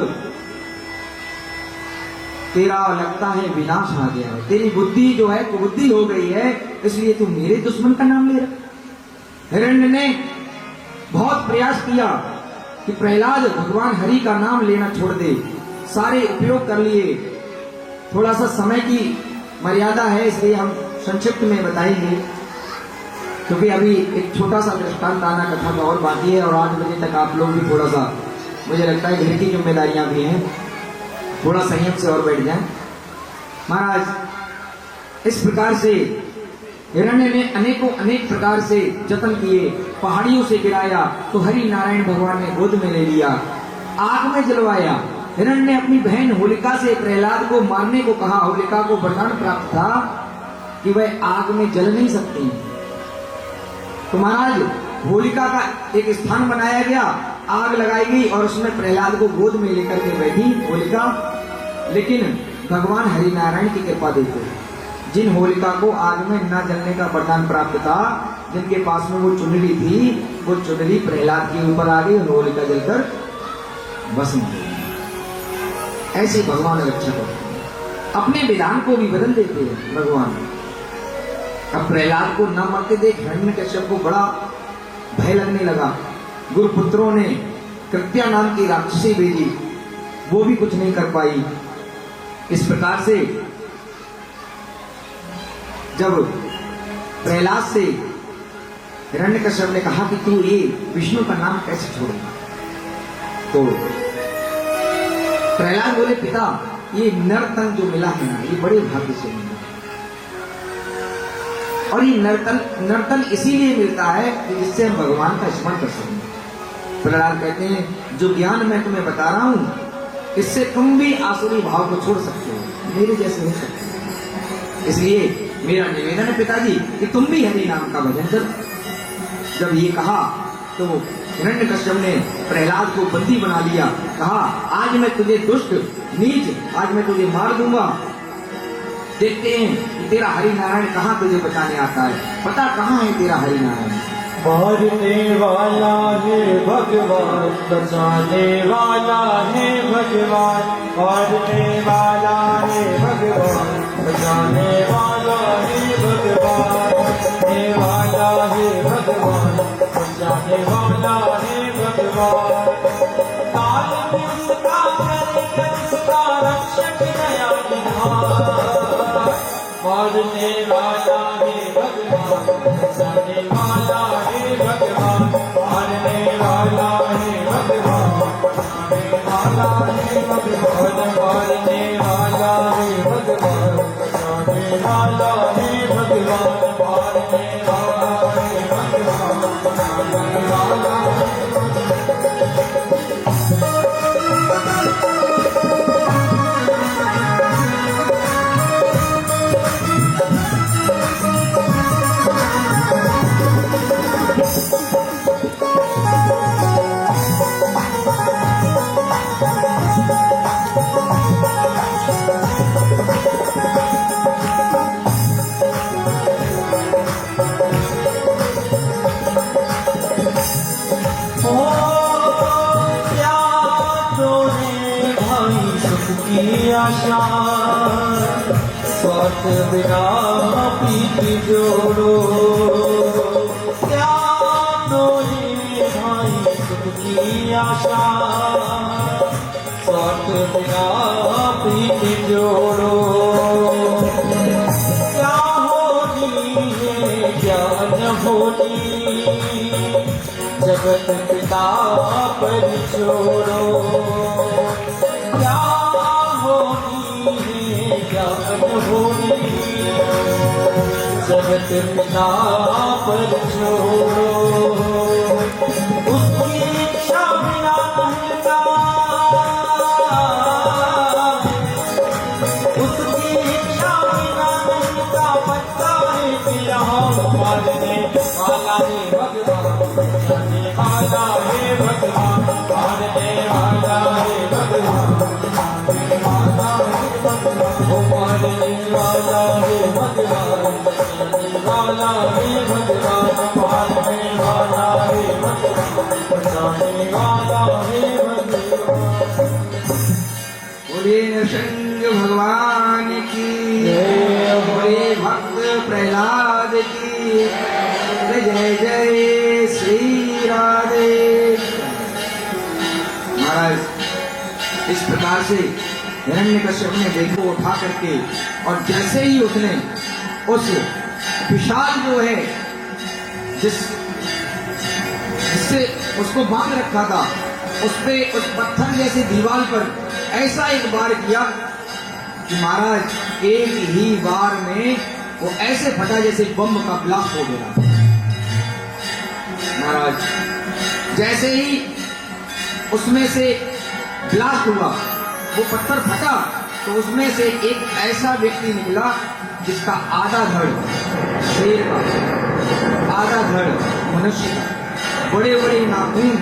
तेरा लगता है विनाश आ गया है, तेरी बुद्धि जो है कुबुद्धि हो गई है, इसलिए तू मेरे दुश्मन का नाम ले रहा। हिरण्य ने बहुत प्रयास किया कि प्रहलाद भगवान हरि का नाम लेना छोड़ दे, सारे उपयोग कर लिए। थोड़ा सा समय की मर्यादा है इसलिए हम संक्षिप्त में बताएंगे, क्योंकि अभी एक छोटा सा दृष्टांत आना कथा का और बाकी है और 8 बजे तक आप लोग भी थोड़ा सा, मुझे लगता है घर की जिम्मेदारियां भी हैं, थोड़ा संयम से और बैठ जाएं। महाराज इस प्रकार से हिरण्य ने अनेक प्रकार से जतन किए, पहाड़ियों से गिराया तो हरि नारायण भगवान ने गोद में ले लिया, आग में जलवाया। हिरण्य ने अपनी बहन होलिका से प्रहलाद को मारने को कहा, होलिका को वरदान प्राप्त था कि वह आग में जल नहीं सकती। तो महाराज होलिका का एक स्थान बनाया गया, आग लगाई गई और उसमें प्रहलाद को गोद में लेकर के बैठी होलिका। लेकिन भगवान हरिनारायण की कृपा देखो, जिन होलिका को आग में न जलने का वरदान प्राप्त था, जिनके पास में वो चुनरी थी, वो चुनरी प्रहलाद के ऊपर आ गई और होलिका जलकर भस्म हो गई। ऐसे भगवान रक्षा करते हैं, अपने विधान को भी बदल देते हैं भगवान। अब प्रहलाद को न मरते देख हिरण्यकश्यप को बड़ा भय लगने लगा। गुरुपुत्रों ने कृत्या नाम की राक्षसी भेजी, वो भी कुछ नहीं कर पाई। इस प्रकार से जब प्रहलाद से हिरण्यकश्यप ने कहा कि तू ये विष्णु का नाम कैसे छोड़ेगा, तो प्रहलाद बोले पिता ये नरतन जो मिला है ना, ये बड़े भाग्य से मिला, और ये नर्तन इसीलिए मिलता है कि जिससे हम भगवान का स्मरण कर सकें। प्रहलाद कहते हैं जो ज्ञान मैं तुम्हें बता रहा हूं, इससे तुम भी आसुरी भाव को छोड़ सकते हो, मेरे जैसे हो सकते हो। इसलिए मेरा निवेदन है पिताजी कि तुम भी हरि नाम का भजन करो। जब ये कहा तो हिरण्यकश्यप ने प्रहलाद को बंदी बना लिया, कहा आज मैं तुझे दुष्ट नीच, आज मैं तुझे मार दूंगा, देखते हैं कि तेरा हरि नारायण कहाँ तुझे बचाने आता है, पता कहाँ है तेरा हरि नारायण। मारने वाला है भगवान, बचाने वाला है भगवान, मारने वाला है भगवान, बचाने वाला है भगवान, मारने वाला है भगवान, बचाने वाला है भगवान। काल में उसका करके उसका रक्षक नया विधान, मारने वाला है भगवान, बचाने वाला है भगवान, मारने वाला है भगवान, बचाने वाला है भगवान, मारने वाला है भगवान, बचाने वाला है भगवान, मारने वाला है भगवान, बचाने वाला है। आशा स्वार्थ बिना प्रीति जोड़ो, क्या दोहे भाई सुख की आशा, स्वार्थ बिना प्रीति जोड़ो। क्या होनी है क्या न होनी, जगत पिता पर छोड़ो। क्या होनी जगत पिता पर छोड़ो, उस बोले नृसिंह भगवान की जय, बोले भक्त प्रहलाद की जय। जय श्री राधे। महाराज इस प्रकार से हिरण्यकश्यप ने देखो उठा करके, और जैसे ही उसने उस विशाल जो है जिससे उसको बांध रखा था, उस पे उस पत्थर जैसी दीवार पर ऐसा एक बार किया कि महाराज एक ही बार में वो ऐसे फटा जैसे बम का ब्लास्ट हो गया। महाराज जैसे ही उसमें से ब्लास्ट हुआ, वो पत्थर फटा, तो उसमें से एक ऐसा व्यक्ति निकला जिसका आधा धड़ शेर का, आधा धड़ मनुष्य का, बड़े बड़े नाखून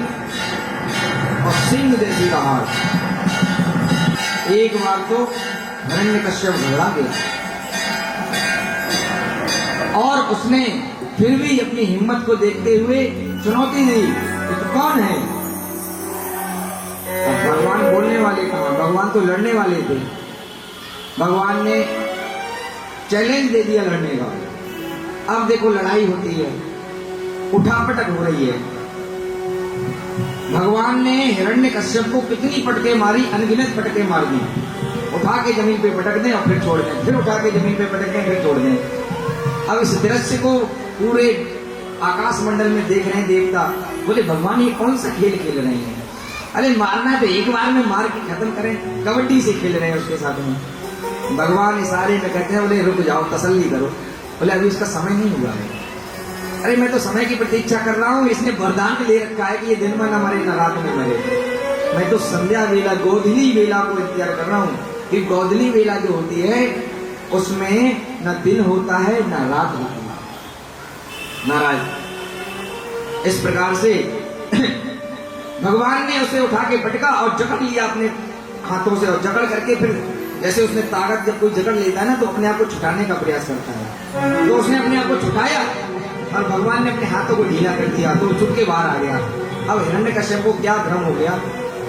और सिंह जैसी दहाड़। एक बार तो हिरण्यकश्यप घबरा गया, और उसने फिर भी अपनी हिम्मत को देखते हुए चुनौती दी कि तू कौन है। भगवान बोलने वाले कहा, भगवान तो लड़ने वाले थे। भगवान ने चैलेंज दे दिया लड़ने का। अब देखो लड़ाई होती है, उठापटक हो रही है। भगवान ने हिरण्यकश्यप को कितनी पटके मारी, अनगिनत पटके मार दी। उठा के जमीन पे पटक दें और फिर छोड़ दें, फिर उठा के जमीन पे पटक दें, फिर छोड़ दें। अब इस दृश्य को पूरे आकाश मंडल में देख रहे हैं देवता। बोले भगवान ये कौन सा खेल खेल रहे हैं? अरे मारना है तो एक बार में मार के खत्म करें, कबड्डी से खेल रहे हैं उसके साथ में। भगवान इशारे में कहते हैं, बोले रुक जाओ, तसल्ली करो। बोले अभी इसका समय नहीं हुआ है। अरे मैं तो समय की प्रतीक्षा कर रहा हूँ, इसने वरदान ले रखा है कि ये दिन में न मरे न रात में मरे। मैं तो संध्या वेला, गोधली वेला को इंतजार कर रहा हूँ कि गोधली वेला जो होती है उसमें न दिन होता है न रात होती है। महाराज इस प्रकार से भगवान ने उसे उठा के पटका और जकड़ लिया अपने हाथों से, और जकड़ करके फिर जैसे उसने ताकत, जब कोई जकड़ लेता है ना तो अपने आप को छुटाने का प्रयास करता है, तो उसने अपने आप को छुटाया और भगवान ने अपने हाथों को ढीला कर दिया, तो छुट के बाहर आ गया। अब हिरण्यकश्यप को क्या भ्रम हो गया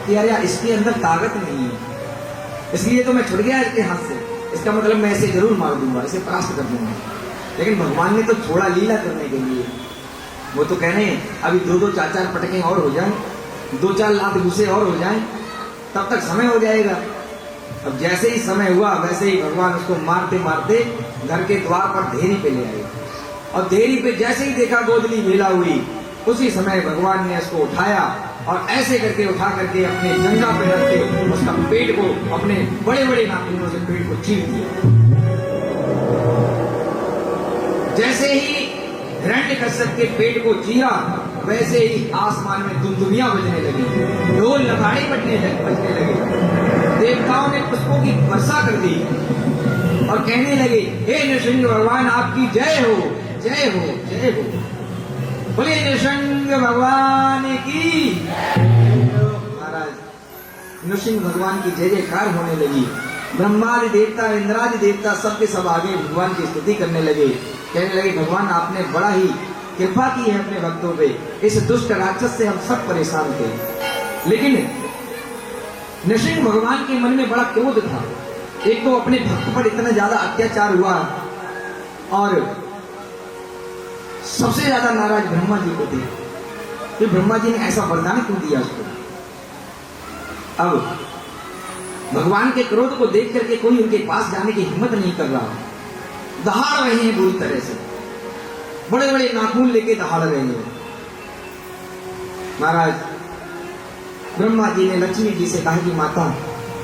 कि यार इसके अंदर ताकत नहीं है, इसलिए तो मैं छुट गया इसके हाथ से, इसका मतलब मैं इसे जरूर मार दूंगा, इसे परास्त कर दूंगा। लेकिन भगवान ने तो छोड़ा लीला करने के लिए। वो तो कह रहे हैं अभी 2-2 4-4 पटके और हो जाए, 2-4 लाख घुसे और हो जाए, तब तक समय हो जाएगा। अब जैसे ही समय हुआ वैसे ही भगवान उसको मारते मारते घर के द्वार पर धेरी पे ले आए, और धेरी पे जैसे ही देखा गोधली वेला हुई, उसी समय भगवान ने उसको उठाया और ऐसे करके उठा करके अपने जंघा पे रख के उसका पेट को अपने बड़े बड़े नाखूनों से पेट को चीर दिया। जैसे ही हिरण्यकश्यप के पेट को चीरा, वैसे ही आसमान में दुमदुमियां बजने लगी, ढोल नगाड़े बजने लगे। देवताओं ने पुष्पों की वर्षा कर दी और कहने लगे, हे नृसिंह भगवान आपकी जय हो, जय हो, जय हो। बोले नृसिंह भगवान की। महाराज नृसिंह भगवान की जय जयकार होने लगी। ब्रह्मादि देवता, इंद्रादि देवता सबके सब आगे भगवान की स्तुति करने लगे। कहने लगे भगवान आपने बड़ा ही कृपा की है अपने भक्तों पे, इस दुष्ट राक्षस से हम सब परेशान थे। लेकिन नृसिंह भगवान के मन में बड़ा क्रोध था। एक तो अपने भक्त पर इतना ज्यादा अत्याचार हुआ, और सबसे ज्यादा नाराज ब्रह्मा जी को थे कि ब्रह्मा जी ने ऐसा वरदान क्यों दिया उसको। अब भगवान के क्रोध को देख करके कोई उनके पास जाने की हिम्मत नहीं कर रहा, दहाड़ रहे हैं बुरी तरह से, बड़े बड़े नाखून लेके दहाड़ रहे हैं। महाराज ब्रह्मा जी ने लक्ष्मी जी से कहा कि माता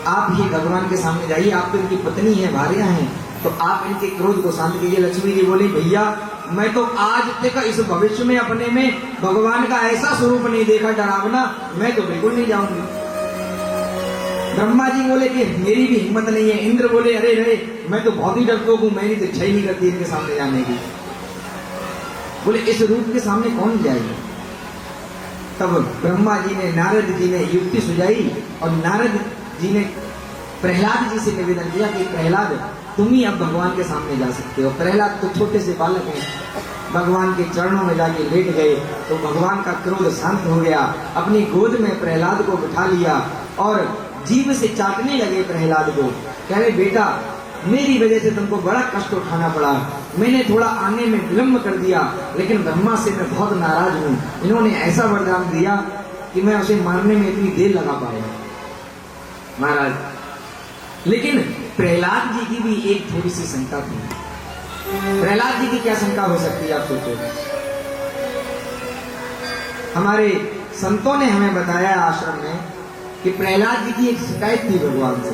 आप ही भगवान के सामने जाइए, आप तो इनकी पत्नी है, भार्या हैं, तो आप इनके क्रोध को शांत कीजिए। लक्ष्मी जी बोली भैया मैं तो आज तक इस भविष्य में अपने में भगवान का ऐसा स्वरूप नहीं देखा डरावना, मैं तो बिल्कुल नहीं जाऊंगी। ब्रह्मा जी बोले कि मेरी भी हिम्मत नहीं है। इंद्र बोले अरे अरे मैं तो बहुत ही डरपोक हूं, मेरी तो इच्छा ही नहीं करती इनके सामने जाने की। बोले इस रूप के सामने कौन जाएगा। तब ब्रह्मा जी ने, नारद जी ने युक्ति सुझाई, और नारद जी ने प्रहलाद जी से निवेदन किया कि प्रहलाद तुम ही अब भगवान के सामने जा सकते हो। प्रहलाद तो छोटे से बालक हैं, भगवान के चरणों में जाके लेट गए, तो भगवान का क्रोध शांत हो गया। अपनी गोद में प्रहलाद को बिठा लिया और जीभ से चाटने लगे प्रहलाद को। कह रहे बेटा, मेरी वजह से तुमको बड़ा कष्ट उठाना पड़ा, मैंने थोड़ा आने में विलम्ब कर दिया, लेकिन ब्रह्मा से मैं बहुत नाराज हूँ। इन्होंने ऐसा वरदान दिया कि मैं उसे मारने में इतनी देर लगा पाया महाराज। लेकिन प्रहलाद जी की भी एक थोड़ी सी शंका थी। प्रहलाद जी की क्या शंका हो सकती है, आप सोचो। हमारे संतों ने हमें बताया आश्रम में कि प्रहलाद जी की एक शिकायत थी भगवान से।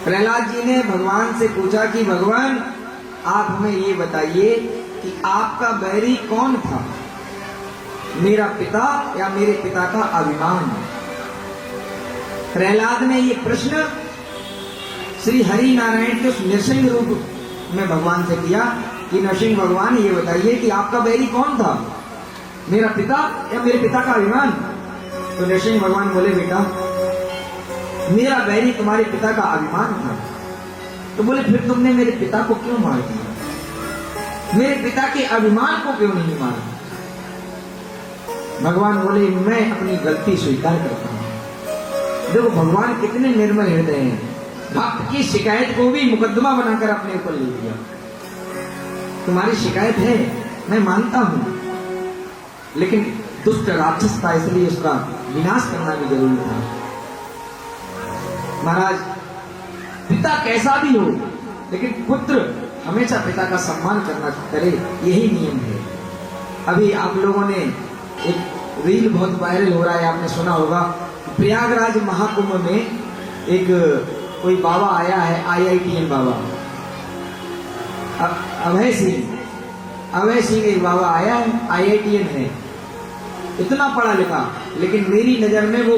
प्रहलाद जी ने भगवान से पूछा कि भगवान, आप हमें ये बताइए कि आपका बैरी कौन था, मेरा पिता या मेरे पिता का अभिमान। प्रहलाद ने ये प्रश्न श्री हरि नारायण के उस नृसिंह रूप में भगवान से किया कि नरसिंह भगवान, ये बताइए कि आपका बैरी कौन था, मेरा पिता या मेरे पिता का अभिमान। तो नरसिंह भगवान बोले, बेटा मेरा बैरी तुम्हारे पिता का अभिमान था। तो बोले, फिर तुमने मेरे पिता को क्यों मार दिया, मेरे पिता के अभिमान को क्यों नहीं मारा। भगवान बोले, मैं अपनी गलती स्वीकार करता हूं। देखो भगवान कितने निर्मल हृदय हैं, भक्त की शिकायत को भी मुकदमा बनाकर अपने ऊपर ले लिया। तुम्हारी शिकायत है, मैं मानता हूं, लेकिन दुष्ट राक्षस था, इसलिए उसका विनाश करना भी जरूरी था। महाराज, पिता कैसा भी हो, लेकिन पुत्र हमेशा पिता का सम्मान करना करे, यही नियम है। अभी आप लोगों ने एक रील बहुत वायरल हो रहा है, आपने सुना होगा, प्रयागराज महाकुंभ में एक कोई बाबा आया है, IITN बाबा, अभय सिंह एक बाबा आया है, IITN है, इतना पढ़ा लिखा, लेकिन मेरी नजर में वो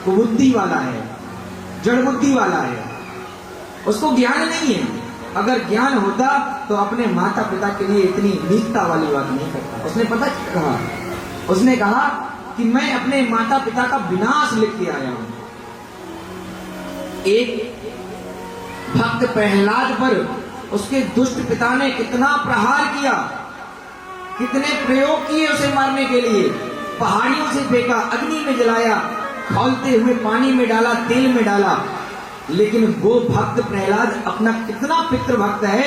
कुबुद्धि वाला है, जड़ बुद्धि वाला है, उसको ज्ञान नहीं है। अगर ज्ञान होता तो अपने माता पिता के लिए इतनी नीचता वाली बात नहीं करता। उसने पता क्या कहा, उसने कहा कि मैं अपने माता पिता का विनाश लिख के आया हूं। एक भक्त प्रहलाद पर उसके दुष्ट पिता ने कितना प्रहार किया, कितने प्रयोग किए उसे मारने के लिए, पहाड़ियों से फेंका, अग्नि में जलाया, खौलते हुए पानी में डाला, तेल में डाला, लेकिन वो भक्त प्रहलाद अपना कितना पितृभक्त है,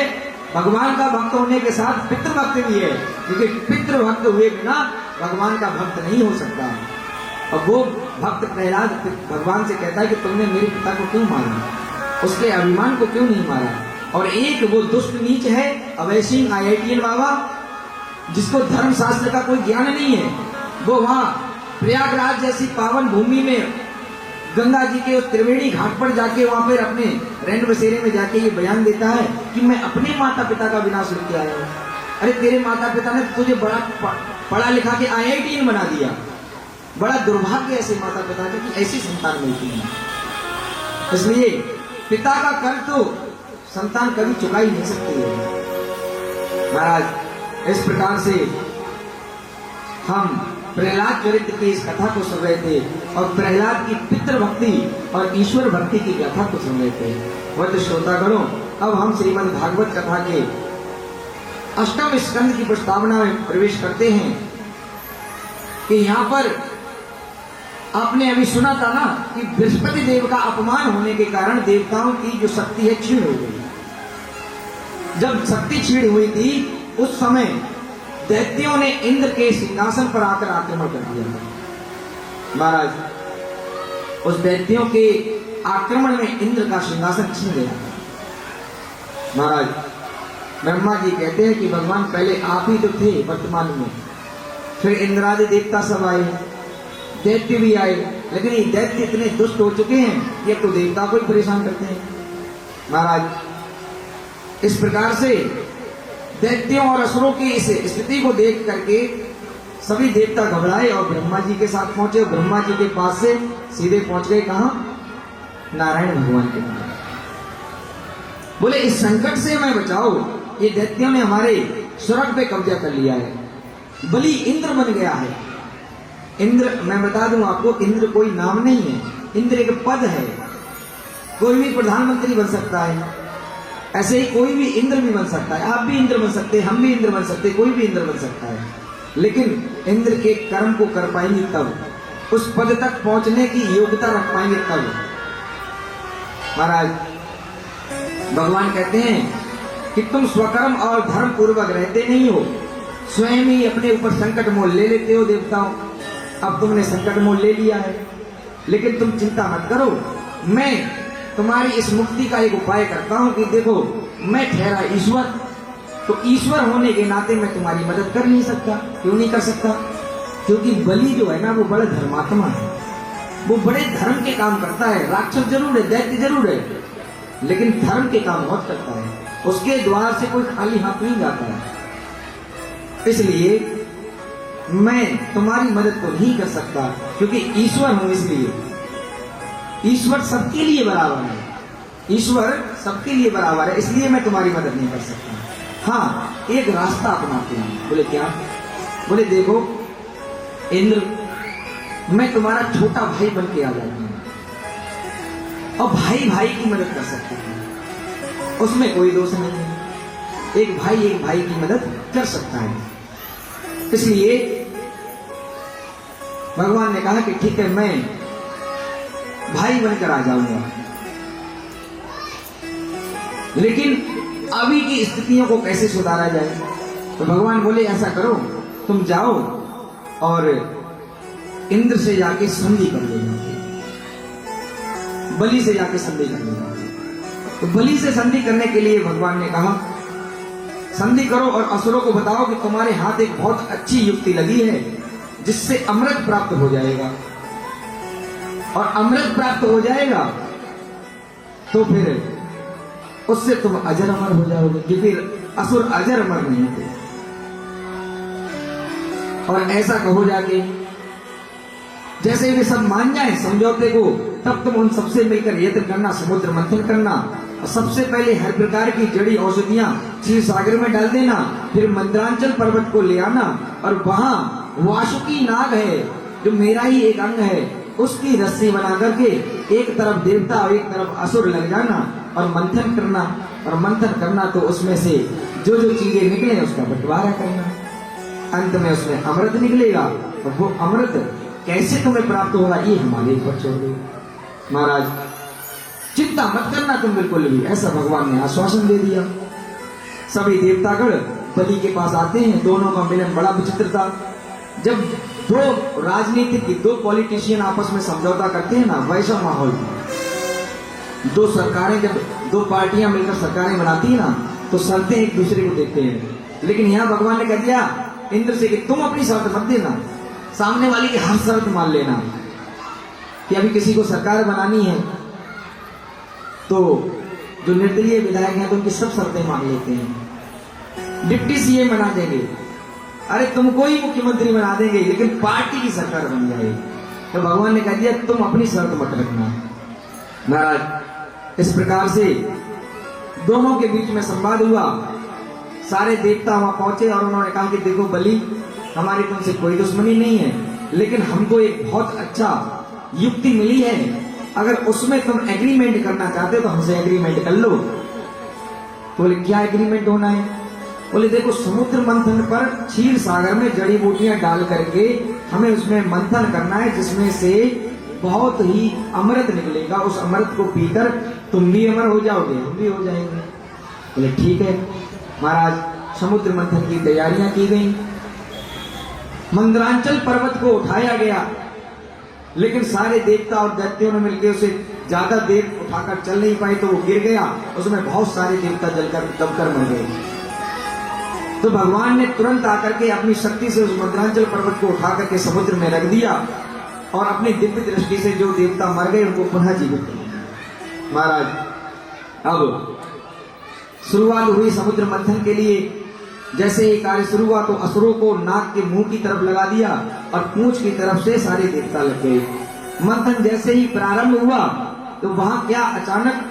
भगवान का भक्त होने के साथ पितृभक्त भी है, क्योंकि पितृभक्त हुए बिना भगवान का भक्त नहीं हो सकता। और वो भक्त प्रहलाद भगवान से कहता है कि तुमने मेरे पिता को क्यों मारा, उसके अभिमान को क्यों नहीं मारा। और एक वो दुष्ट नीच है अभय सिंह IITN बाबा, जिसको धर्म शास्त्र का कोई ज्ञान नहीं है, वो वहां प्रयागराज जैसी पावन भूमि में गंगा जी के उस त्रिवेणी घाट पर जाके वहां पर अपने रैन बसेरे में जाके ये बयान देता है कि मैं अपने माता पिता का विनाश लेके आया हूं। अरे तेरे माता पिता ने तुझे बड़ा पढ़ा लिखा के IITN बना दिया। बड़ा दुर्भाग्य ऐसे माता पिता का कि ऐसी संतान मिलती है। इसलिए पिता का कर्ज तो संतान कभी चुका ही नहीं सकती है। महाराज, इस प्रकार से हम प्रहलाद चरित्र की इस कथा को सुन रहे थे और प्रहलाद की पितृ भक्ति और ईश्वर भक्ति की कथा को सुन रहे थे। वह श्रोतागणों, अब हम श्रीमद् भागवत कथा के अष्टम स्कंद की प्रस्तावना में प्रवेश करते हैं कि यहाँ पर आपने अभी सुना था ना कि बृहस्पति देव का अपमान होने के कारण देवताओं की जो शक्ति है क्षीण हो गई। जब शक्ति क्षीण हुई थी उस समय दैत्यों ने इंद्र के सिंहासन पर आकर आक्रमण कर दिया। महाराज, उस दैत्यों के आक्रमण में इंद्र का सिंहासन छीन गया। महाराज, ब्रह्मा जी कहते हैं कि भगवान पहले आप ही तो थे वर्तमान में, फिर इंद्रादि देवता सब आए, दैत्य भी आए, लेकिन ये दैत्य इतने दुष्ट हो चुके हैं ये तो देवता को ही परेशान करते हैं। महाराज, इस प्रकार से दैत्यों और असुरों की इस स्थिति को देख करके सभी देवता घबराए और ब्रह्मा जी के साथ पहुंचे। ब्रह्मा जी के पास से सीधे पहुंच गए कहां? नारायण भगवान के पास। बोले इस संकट से हमें बचाओ, ये दैत्यों ने हमारे स्वर्ग पे कब्जा कर लिया है, बलि इंद्र बन गया है। इंद्र, मैं बता दूं आपको, इंद्र कोई नाम नहीं है, इंद्र एक पद है। कोई भी प्रधानमंत्री बन सकता है, ऐसे ही कोई भी इंद्र भी बन सकता है, आप भी इंद्र बन सकते हैं, हम भी इंद्र बन सकते हैं, कोई भी इंद्र बन सकता है, लेकिन इंद्र के कर्म को कर पाएंगे तब उस पद तक पहुंचने की योग्यता रख पाएंगे तब। महाराज भगवान कहते हैं कि तुम स्वकर्म और धर्म पूर्वक रहते नहीं हो, स्वयं ही अपने ऊपर संकट मोल ले लेते हो देवताओं। अब तुमने संकट मोल ले लिया है, लेकिन तुम चिंता मत करो, मैं तुम्हारी इस मुक्ति का एक उपाय करता हूं कि देखो मैं ठहरा ईश्वर, तो ईश्वर होने के नाते मैं तुम्हारी मदद कर नहीं सकता। क्यों नहीं कर सकता? क्योंकि बलि जो है ना वो बड़ा धर्मात्मा है, वो बड़े धर्म के काम करता है। राक्षस जरूर है, दैत्य जरूर है, लेकिन धर्म के काम बहुत करता है। उसके द्वार से कोई खाली हाथ नहीं जाता है। इसलिए मैं तुम्हारी मदद तो नहीं कर सकता, क्योंकि ईश्वर हूं। इसलिए ईश्वर सबके लिए बराबर है, ईश्वर सबके लिए बराबर है, इसलिए मैं तुम्हारी मदद नहीं कर सकता। हाँ, एक रास्ता अपनाते हैं। बोले क्या? बोले देखो इंद्र, मैं तुम्हारा छोटा भाई बन के आ जाता हूं और भाई भाई की मदद कर सकता हूं, उसमें कोई दोष नहीं है। एक भाई की मदद कर सकता है। इसलिए भगवान ने कहा कि ठीक है, मैं भाई बनकर आ जाऊंगा, लेकिन अभी की स्थितियों को कैसे सुधारा जाए? तो भगवान बोले ऐसा करो, तुम जाओ और इंद्र से जाके संधि कर लेना, बलि से जाके संधि कर लेना। तो बलि से संधि करने के लिए भगवान ने कहा संधि करो और असुरों को बताओ कि तुम्हारे हाथ एक बहुत अच्छी युक्ति लगी है जिससे अमृत प्राप्त हो जाएगा, और अमृत प्राप्त हो जाएगा तो फिर उससे तुम अजर अमर हो जाओगे, क्योंकि असुर अजर अमर नहीं थे। और ऐसा कहो जाके, जैसे वे सब मान जाए समझौते को, तब तुम उन सबसे मिलकर यत्न करना, समुद्र मंथन करना, और सबसे पहले हर प्रकार की जड़ी औषधियां क्षीर सागर में डाल देना, फिर मंत्रांचल पर्वत को ले आना, और वहां वासुकी नाग है जो मेरा ही एक अंग है, उसकी रस्सी बना करके एक तरफ देवता और एक तरफ असुर लग जाना और मंथन करना, और मंथन करना तो उसमें से जो जो चीजें निकले उसका बंटवारा करना, अंत में उसमें अमृत निकलेगा। और वो अमृत कैसे तुम्हें प्राप्त होगा ये हमारे ऊपर छोड़ दो। महाराज चिंता मत करना तुम बिल्कुल भी, ऐसा भगवान ने आश्वासन दे दिया। सभी देवतागण बलि के पास आते हैं। दोनों का मिलन बड़ा विचित्र था। जब दो राजनीतिक, दो पॉलिटिशियन आपस में समझौता करते हैं ना, वैसा माहौल था। दो सरकारें, जब दो पार्टियां मिलकर सरकारें बनाती है ना, तो शर्तें एक दूसरे को देते हैं। लेकिन यहाँ भगवान ने कह दिया इंद्र से कि तुम अपनी शर्त मत देना, सामने वाली की हर शर्त मान लेना। कि अभी किसी को सरकार बनानी है तो जो निर्दलीय विधायक हैं तो उनकी सब शर्तें मान लेते हैं। डिप्टी सीएम बना देंगे, अरे तुमको ही मुख्यमंत्री बना देंगे, लेकिन पार्टी की सरकार बन जाएगी। तो भगवान ने कह दिया तुम अपनी शर्त मत रखना। महाराज इस प्रकार से दोनों के बीच में संवाद हुआ। सारे देवता वहां पहुंचे और उन्होंने कहा कि देखो बलि, हमारी तुमसे कोई दुश्मनी नहीं है, लेकिन हमको एक बहुत अच्छा युक्ति मिली है, अगर उसमें तुम एग्रीमेंट करना चाहते हो तो हमसे एग्रीमेंट कर लो। बोले क्या एग्रीमेंट होना है? बोले देखो समुद्र मंथन पर क्षीर सागर में जड़ी बूटियां डाल करके हमें उसमें मंथन करना है, जिसमें से बहुत ही अमृत निकलेगा। उस अमृत को पीकर तुम भी अमर हो जाओगे, हम भी हो जाएंगे। बोले ठीक है। महाराज समुद्र मंथन की तैयारियां की गई। मंदरांचल पर्वत को उठाया गया, लेकिन सारे देवता और दैत्यों ने मिलकर उसे ज्यादा देर उठाकर चल नहीं पाए, तो वो गिर गया। उसमें बहुत सारे देवता जलकर दबकर मर गए। तो भगवान ने तुरंत आकर के अपनी शक्ति से उस मंदरांचल पर्वत को उठा करके समुद्र में रख दिया, और अपनी दिव्य दृष्टि से जो देवता मर गए उनको पुनः जीवित कर दिया। महाराज अब शुरुआत हुई समुद्र मंथन के लिए। जैसे ही कार्य शुरू हुआ तो असुरों को नाक के मुंह की तरफ लगा दिया और पूंछ की तरफ से सारे देवता लग गए। मंथन जैसे ही प्रारंभ हुआ तो वहां क्या अचानक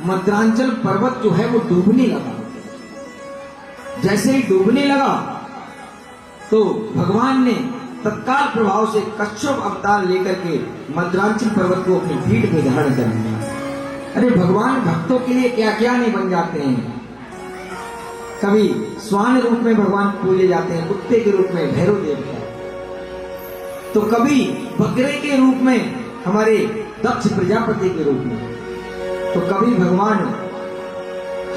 मंदरांचल पर्वत जो है वो डूबने लगा। जैसे ही डूबने लगा तो भगवान ने तत्काल प्रभाव से कच्छप अवतार लेकर के मंदरांचल पर्वत को अपनी पीठ पे धारण कर लिया। अरे भगवान भक्तों के लिए क्या क्या नहीं बन जाते हैं। कभी श्वान रूप में भगवान पूजे जाते हैं, कुत्ते के रूप में भैरव देवता, तो कभी बकरे के रूप में हमारे दक्ष प्रजापति के रूप में, तो कभी भगवान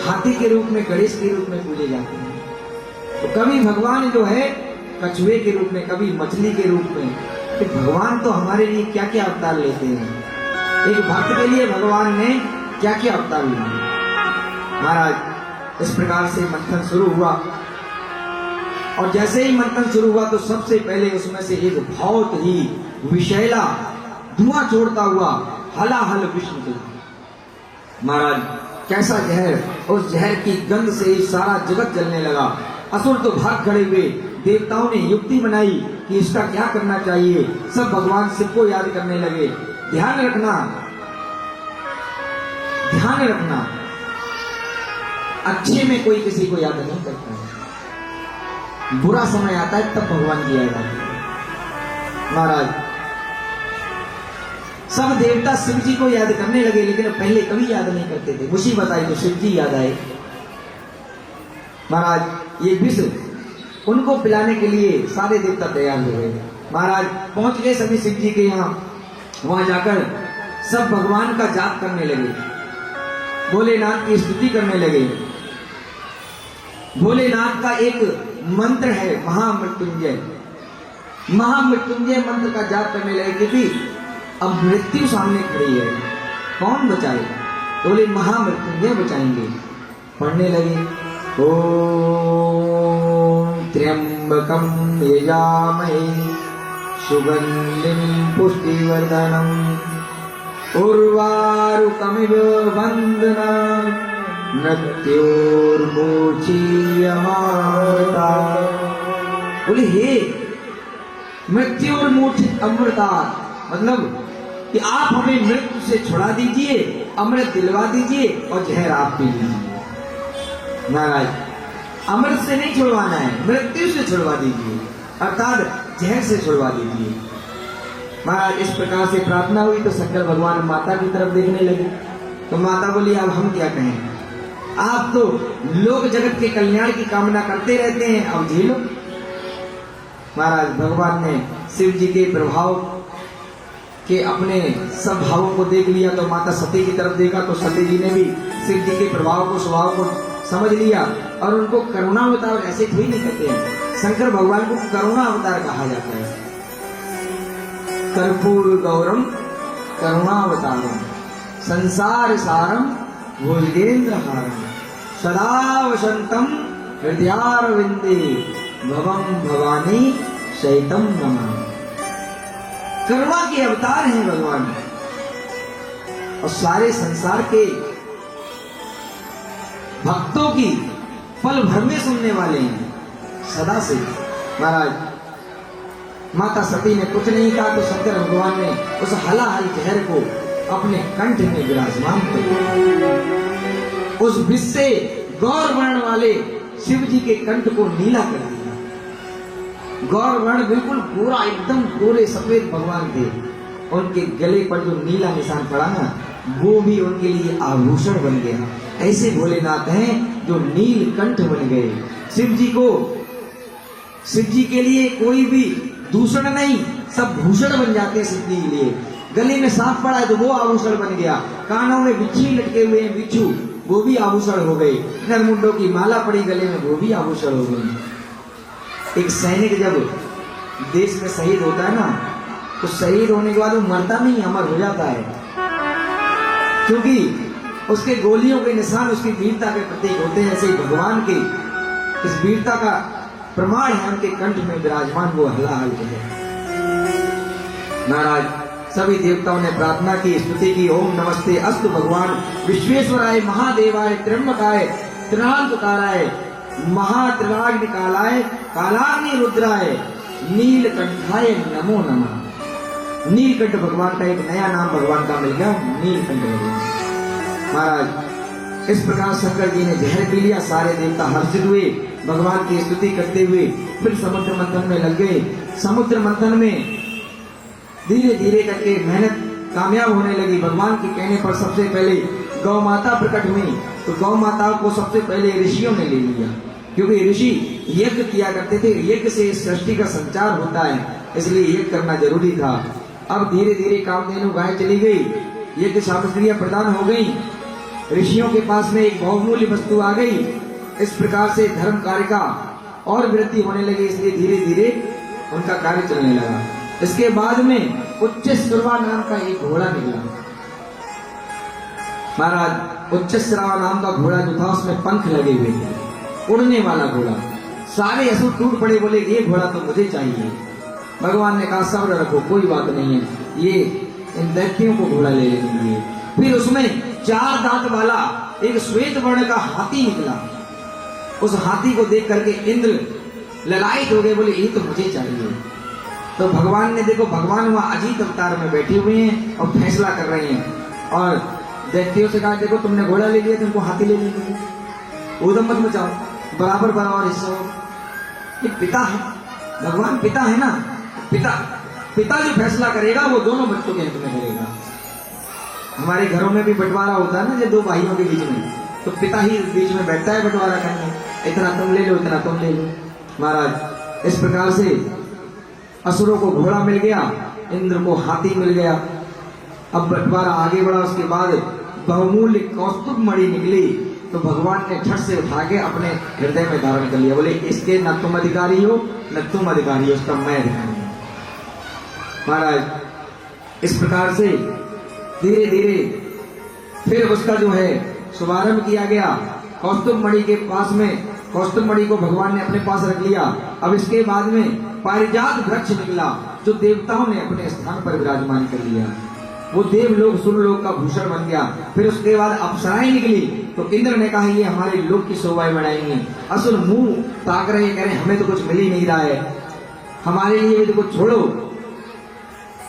हाथी के रूप में, गणेश के रूप में पूजे जाते हैं, तो कभी भगवान जो है कछुए के रूप में, कभी मछली के रूप में। तो भगवान तो हमारे लिए क्या क्या अवतार लेते हैं, एक भक्त के लिए भगवान ने क्या क्या अवतार लिया। महाराज इस प्रकार से मंथन शुरू हुआ, और जैसे ही मंथन शुरू हुआ तो सबसे पहले उसमें से एक बहुत ही विषैला धुआं छोड़ता हुआ हलाहल विष्णु चला। महाराज कैसा जहर, उस जहर की गंध से ही सारा जगत जलने लगा। असुर तो भाग खड़े हुए, देवताओं ने युक्ति बनाई कि इसका क्या करना चाहिए। सब भगवान शिव को याद करने लगे। ध्यान रखना, ध्यान रखना, अच्छे में कोई किसी को याद नहीं करता है, बुरा समय आता है तब भगवान की याद आती है। महाराज सब देवता शिव जी को याद करने लगे, लेकिन पहले कभी याद नहीं करते थे। मुसीबत आई तो शिव जी याद आए। महाराज ये विष उनको पिलाने के लिए सारे देवता तैयार हो गए। महाराज पहुंच गए सभी शिव जी के यहाँ। वहां जाकर सब भगवान का जाप करने लगे, भोलेनाथ की स्तुति करने लगे। भोलेनाथ का एक मंत्र है महामृत्युंजय, महामृत्युंजय मंत्र का जाप करने लगे, क्योंकि अब मृत्यु सामने खड़ी है, कौन बचाएगा? तो बोले महामृत्युंजय बचाएंगे। पढ़ने लगे, ओम त्र्यंबकम यजामहे सुगंधिं पुष्टिवर्धनम् उर्वारुकमिव बन्धनान् मृत्योर्मूर्छियमामृता। बोले हे मृत्योर्मूर्छित अमृता, मतलब कि आप हमें मृत्यु से छुड़ा दीजिए, अमृत दिलवा दीजिए और जहर आप पी लीजिए। महाराज अमृत से नहीं छुड़वाना है, मृत्यु से छुड़वा दीजिए, अर्थात जहर से छुड़वा दीजिए। महाराज इस प्रकार से प्रार्थना हुई तो शंकर भगवान माता की तरफ देखने लगे। तो माता बोली अब हम क्या कहें, आप तो लोक जगत के कल्याण की कामना करते रहते हैं, अब झेलो। महाराज भगवान ने शिव जी के प्रभाव के अपने सब भावों को देख लिया, तो माता सती की तरफ देखा तो सती जी ने भी शिव जी के प्रभाव को, स्वभाव को समझ लिया और उनको करुणा अवतार ऐसे थोड़ी नहीं कहते हैं, शंकर भगवान को करुणा अवतार कहा जाता है। कर्पूर गौरम करुणावतारम संसार सारम भुजगेंद्र हारम सदा वसंतम हृदयारविंदे भवम भवानी शैतम नमः। करुणा के अवतार हैं भगवान, और सारे संसार के भक्तों की पल भर में सुनने वाले हैं सदा से। महाराज माता सती ने कुछ नहीं कहा तो शंकर भगवान ने उस हलाहल जहर को अपने कंठ में विराजमान कर दिया। उस विष से गौर वर्ण वाले शिव जी के कंठ को नीला कर दिया। गौर वर्ण बिल्कुल पूरा एकदम पूरे सफेद भगवान थे, उनके गले पर जो नीला निशान पड़ा ना, वो भी उनके लिए आभूषण बन गया। ऐसे भोलेनाथ हैं जो नील कंठ बन गए। शिव जी के लिए कोई भी दूषण नहीं, सब भूषण बन जाते हैं शिव जी के लिए। गले में सांप पड़ा है तो वो आभूषण बन गया, कानों में बिच्छी लटके हुए हैं बिच्छू, वो भी आभूषण हो गए, नरमुंडों की माला पड़ी गले में, वो भी आभूषण हो गई। एक सैनिक जब देश में शहीद होता है ना, तो शहीद होने के बाद वो मरता नहीं, अमर हो जाता है, क्योंकि उसके गोलियों के निशान उसकी वीरता के प्रतीक होते हैं। ऐसे ही भगवान के इस वीरता का प्रमाण है उनके कंठ में विराजमान वो हलाहल है। महाराज सभी देवताओं ने प्रार्थना की, स्तुति की। ओम नमस्ते अस्तु भगवान विश्वेश्वराय महादेवाय त्र्यंबकाय त्रिनाथकाराय महात्रिनाग्निकालाय कालाग्नि रुद्राय नीलकंठाय नमो नमः। नीलकंठ भगवान का एक नया नाम भगवान का मिल गया, नीलकंठ भगवान। महाराज इस प्रकार शंकर जी ने जहर पी लिया, सारे देवता हर्षित हुए, भगवान की स्तुति करते हुए फिर समुद्र मंथन में लग गए। समुद्र मंथन में धीरे धीरे करके मेहनत कामयाब होने लगी। भगवान के कहने पर सबसे पहले गौ माता प्रकट हुई, तो गौ माता को सबसे पहले ऋषियों ने ले लिया, क्योंकि ऋषि यज्ञ किया करते थे। यज्ञ से सृष्टि का संचार होता है, इसलिए यज्ञ करना जरूरी था। अब धीरे धीरे कामधेनु गाय चली गई, यज्ञ सामग्रियां प्रदान हो गई, ऋषियों के पास में एक बहुमूल्य वस्तु आ गई। इस प्रकार से धर्म कार्य का और वृद्धि होने लगी, इसलिए धीरे धीरे उनका कार्य चलने लगा। इसके बाद में उच्च श्रवा नाम का एक घोड़ा निकला। महाराज उच्च श्रवा नाम का घोड़ा जो था उसमें पंख लगे हुए थे, उड़ने वाला घोड़ा। सारे असुर टूट पड़े, बोले ये घोड़ा तो मुझे चाहिए। भगवान ने कहा सब्र रखो, कोई बात नहीं है, ये इन दैत्यों को घोड़ा ले लेंगे। फिर उसमें 4 दांत वाला एक श्वेत वर्ण का हाथी निकला। उस हाथी को देख करके इंद्र ललायित हो गए, बोले ये तो मुझे चाहिए। तो भगवान ने देखो, भगवान वहां अजीत अवतार में बैठे हुए हैं और फैसला कर रहे हैं। और दैत्यों से कहा देखो तुमने घोड़ा ले लिया, तुमको हाथी ले लेंगे, उधम मत मचाओ, बराबर बराबर हिस्सा। ये पिता है, भगवान पिता है ना, पिता जो फैसला करेगा वो दोनों बच्चों के हित में करेगा। हमारे घरों में भी बंटवारा होता है ना, जो 2 भाइयों के बीच में, तो पिता ही बीच में बैठता है बंटवारा करने, इतना तुम ले लो, इतना तुम ले लो। महाराज इस प्रकार से असुरों को घोड़ा मिल गया, इंद्र को हाथी मिल गया। अब बंटवारा आगे बढ़ा, उसके बाद बहुमूल्य कौस्तुभ मणि निकली, तो भगवान ने झट से उठा के अपने हृदय में धारण कर लिया। बोले इसके न तुम अधिकारी हो न तुम अधिकारी हो, उसका मैं अधिकारी हूं। महाराज इस प्रकार से धीरे धीरे फिर उसका जो है शुभारंभ किया गया। कौस्तुभ मणि के पास में, कौस्तुभ मणि को भगवान ने अपने पास रख लिया। अब इसके बाद में पारिजात वृक्ष निकला, जो देवताओं ने अपने स्थान पर विराजमान कर लिया। वो देवलोक सुरलोक का भूषण बन गया। फिर उसके बाद अप्सराएं निकली, तो इंद्र ने कहा ये हमारे लोक की शोभाएं बढ़ाएंगी। असुर मुंह ताक रहे, कह रहे हमें तो कुछ मिल ही नहीं रहा है, हमारे लिए भी तो कुछ छोड़ो।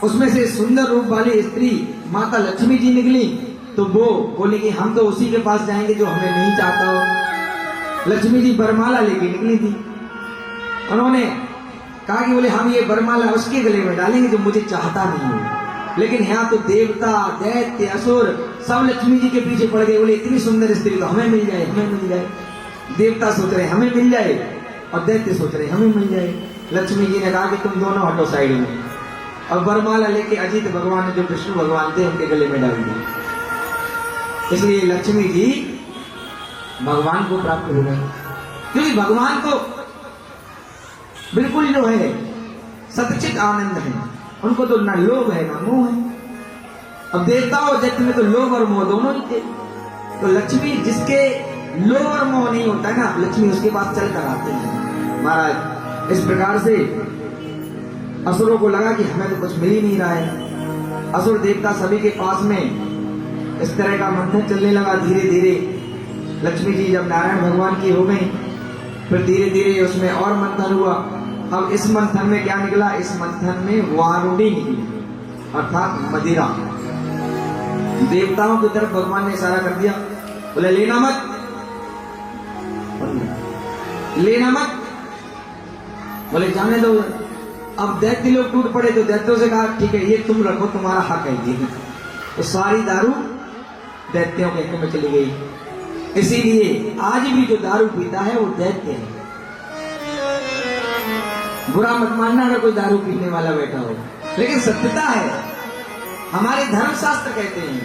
उसमें से सुंदर रूप वाली स्त्री माता लक्ष्मी जी निकली, तो वो बोले कि हम तो उसी के पास जाएंगे जो हमें नहीं चाहता हो। लक्ष्मी जी बरमाला लेके निकली थी, उन्होंने कहा कि बोले हम ये बरमाला उसके गले में डालेंगे जो मुझे चाहता नहीं हो। लेकिन यहाँ तो देवता दैत्य असुर सब लक्ष्मी जी के पीछे पड़ गए, बोले इतनी सुंदर स्त्री तो हमें मिल जाए, हमें मिल जाए। देवता सोच रहे हमें मिल जाए और दैत्य सोच रहे हमें मिल जाए। लक्ष्मी जी ने कहा कि तुम दोनों हटो साइड में, और बरमाला लेके अजीत भगवान ने जो विष्णु भगवान थे उनके गले में डाल दी। इसलिए लक्ष्मी जी भगवान को प्राप्त हो गए, क्योंकि भगवान तो बिल्कुल जो है सतचित आनंद है, उनको तो ना लोभ है ना मोह है। अब देवता और दैत्य में तो लोभ और मोह दोनों ही थे, तो लक्ष्मी जिसके लोभ और मोह नहीं होता है ना, लक्ष्मी उसके पास चल कर आते हैं। महाराज इस प्रकार से असुरों को लगा कि हमें तो कुछ मिल ही नहीं रहा है। असुर देवता सभी के पास में इस तरह का मंथन चलने लगा। धीरे धीरे लक्ष्मी जी जब नारायण भगवान की हो गई, फिर धीरे धीरे उसमें और मंथन हुआ। अब इस मंथन में क्या निकला, इस मंथन में वारुणी निकली, अर्थात मदिरा। देवताओं की तरफ भगवान ने इशारा कर दिया, बोले लेना मत, लेना मत, बोले जाने दो। अब दैत्य लोग टूट पड़े, तो दैत्यों से कहा ठीक है ये तुम रखो, तुम्हारा हक है ये। तो सारी दारू दैत्यों के हक में चली गई। इसीलिए आज भी जो दारू पीता है वो दैत्य है। बुरा मत मानना अगर कोई दारू पीने वाला बैठा हो, लेकिन सत्यता है। हमारे धर्मशास्त्र कहते हैं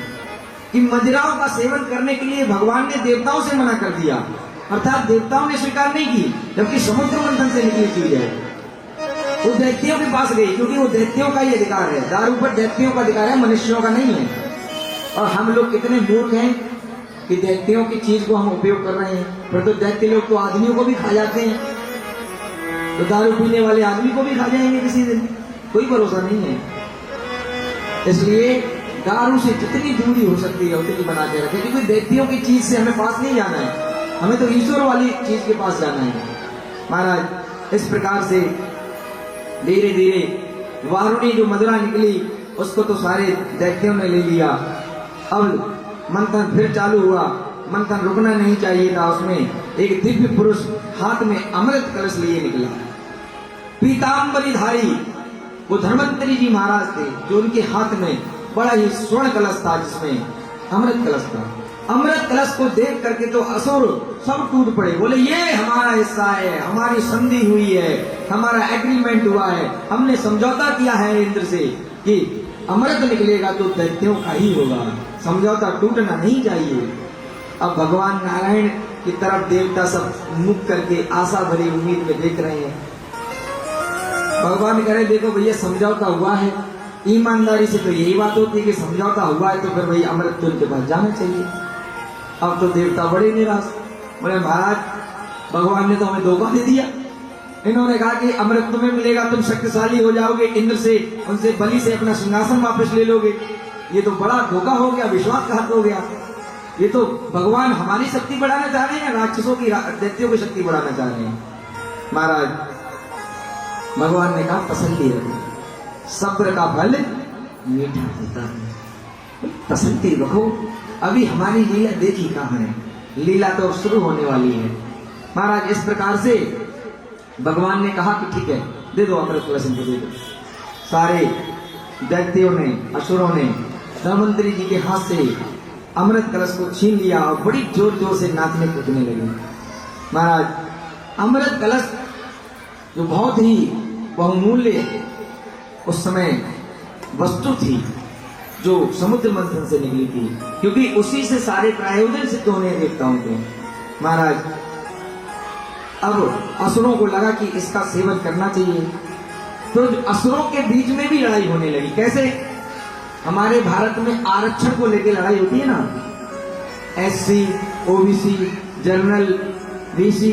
कि मदिराओं का सेवन करने के लिए भगवान ने देवताओं से मना कर दिया, अर्थात देवताओं ने स्वीकार नहीं की, जबकि समुद्र मंथन से निकली चीज है। वो दैत्यों के पास गई, क्योंकि वो दैत्यों का ही अधिकार है। दारू पर दैत्यों का अधिकार है, मनुष्यों का नहीं है। और हम लोग कितने मूर्ख हैं कि दैत्यों की चीज को हम उपयोग कर रहे हैं। पर तो दैत्य लोग तो आदमियों को भी खा जाते हैं, तो दारू पीने वाले आदमी को भी खा जाएंगे किसी दिन, कोई भरोसा नहीं है। इसलिए दारू से जितनी दूरी हो सकती है उतनी बना के रखें, क्योंकि दैत्यों की चीज से हमें पास नहीं जाना है, हमें तो ईश्वर वाली चीज के पास जाना है। महाराज इस प्रकार से धीरे धीरे वारुणी जो मदिरा निकली उसको तो सारे दैत्यों ने ले लिया। अब मंथन फिर चालू हुआ, मंथन रुकना नहीं चाहिए था। उसमें एक दिव्य पुरुष हाथ में अमृत कलश लिए निकला, पीतांबरीधारी। वो धर्मंतरी जी महाराज थे, जो उनके हाथ में बड़ा ही स्वर्ण कलश था, जिसमें अमृत कलश था। अमृत कलश को देख करके तो असुर सब टूट पड़े, बोले ये हमारा हिस्सा है, हमारी संधि हुई है, हमारा एग्रीमेंट हुआ है, हमने समझौता किया है इंद्र से कि अमृत निकलेगा तो दैत्यों का ही होगा, समझौता टूटना नहीं चाहिए। अब भगवान नारायण की तरफ देवता सब मुख करके आशा भरी उम्मीद में देख रहे हैं। भगवान कह रहे देखो भैया समझौता हुआ है, ईमानदारी से तो यही बात होती है कि समझौता हुआ है तो फिर भाई अमृत तो उनके पास जाना चाहिए। अब तो देवता बड़े निराश, बोले महाराज भगवान ने तो हमें धोखा दे दिया, इन्होंने कहा कि अमृत तुम्हें मिलेगा, तुम शक्तिशाली हो जाओगे, इंद्र से उनसे बलि से अपना सिंहासन वापस ले लोगे, ये तो बड़ा धोखा हो गया, विश्वासघात हो गया। ये तो भगवान हमारी शक्ति बढ़ाना चाह रहे हैं, राक्षसों की दैत्यों की शक्ति बढ़ाना चाह रहे हैं। महाराज भगवान ने कहा तसल्ली रखो, सब्र का फल मीठा होता है, तसल्ली रखो, अभी हमारी लीला देखी कहाँ है, लीला तो शुरू होने वाली है। महाराज इस प्रकार से भगवान ने कहा कि ठीक है दे दो अमृत कलश इनको दे दो। सारे दैत्यों ने असुरों ने धनवंतरी जी के हाथ से अमृत कलश को छीन लिया और बड़ी जोर जोर से नाचने कूदने लगे। महाराज अमृत कलश जो बहुत ही बहुमूल्य उस समय वस्तु थी, जो समुद्र मंथन से निकली थी, क्योंकि उसी से सारे प्रायोजन सिद्ध होने देवताओं के। महाराज अब असुरों को लगा कि इसका सेवन करना चाहिए, तो असुरों के बीच में भी लड़ाई होने लगी। कैसे? हमारे भारत में आरक्षण को लेकर लड़ाई होती है ना, एससी, ओबीसी, जनरल, बीसी,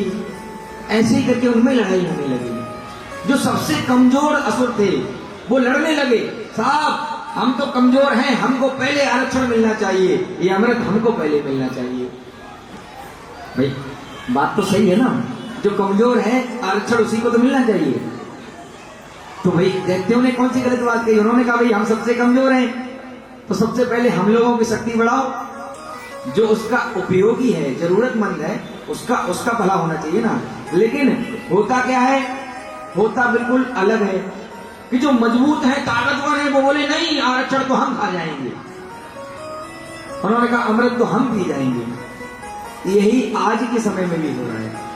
ऐसे ही करके उनमें लड़ाई होने लगी। जो सबसे कमजोर असुर थे वो लड़ने लगे, साहब हम तो कमजोर हैं, हमको पहले आरक्षण मिलना चाहिए, ये अमृत हमको पहले मिलना चाहिए। भाई बात तो सही है ना, जो कमजोर है आरक्षण उसी को तो मिलना चाहिए। तो भाई दैत्यों ने कौन सी गलत बात कही? उन्होंने कहा भाई हम सबसे कमजोर हैं, तो सबसे पहले हम लोगों की शक्ति बढ़ाओ, जो उसका उपयोगी है, जरूरतमंद है, उसका भला होना चाहिए ना। लेकिन होता क्या है, होता बिल्कुल अलग है कि जो मजबूत है, ताकतवर है, वो बोले नहीं आरक्षण तो हम खा जाएंगे, उन्होंने कहा अमृत तो हम पी जाएंगे। यही आज के समय में भी हो रहा है।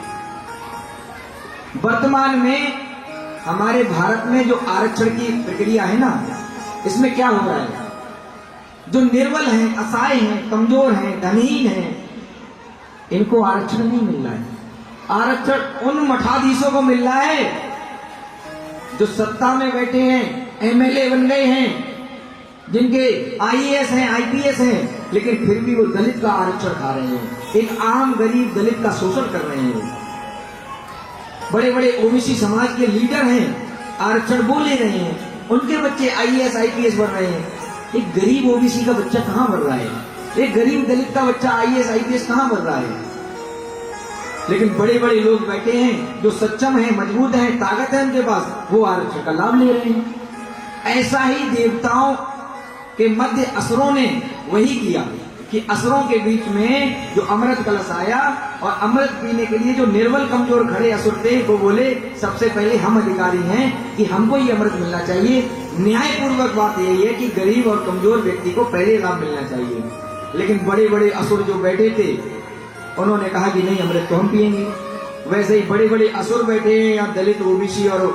वर्तमान में हमारे भारत में जो आरक्षण की प्रक्रिया है ना, इसमें क्या हो रहा है, जो निर्बल हैं, असहाय हैं, कमजोर हैं, धनहीन हैं, इनको आरक्षण नहीं मिल रहा है। आरक्षण उन मठाधीशों को मिल रहा है जो सत्ता में बैठे हैं, एमएलए बन गए हैं, जिनके आईएएस हैं, आईपीएस हैं, लेकिन फिर भी वो दलित का आरक्षण खा रहे हैं, एक आम गरीब दलित का शोषण कर रहे हैं। बड़े बड़े ओबीसी समाज के लीडर हैं, आरक्षण वो ले रहे हैं, उनके बच्चे आईएएस आईपीएस बन रहे हैं। एक गरीब ओबीसी का बच्चा कहां बन रहा है, एक गरीब दलित का बच्चा आईएएस आईपीएस कहां बन रहा है? लेकिन बड़े बड़े लोग बैठे हैं जो सक्षम हैं, मजबूत हैं, ताकत है उनके पास, वो आरक्षण का लाभ ले रहे हैं। ऐसा ही देवताओं के मध्य असुरों ने वही किया कि असुरों के बीच में जो अमृत कलश आया और अमृत पीने के लिए जो निर्बल कमजोर खड़े असुर थे, वो बोले सबसे पहले हम अधिकारी हैं कि हमको ये अमृत मिलना चाहिए। न्यायपूर्वक बात यही है कि गरीब और कमजोर व्यक्ति को पहले लाभ मिलना चाहिए। लेकिन बड़े बड़े असुर जो बैठे थे, उन्होंने कहा कि नहीं अमृत तो हम पिएंगे। वैसे ही बड़े बड़े असुर बैठे हैं यहाँ दलित, ओबीसी और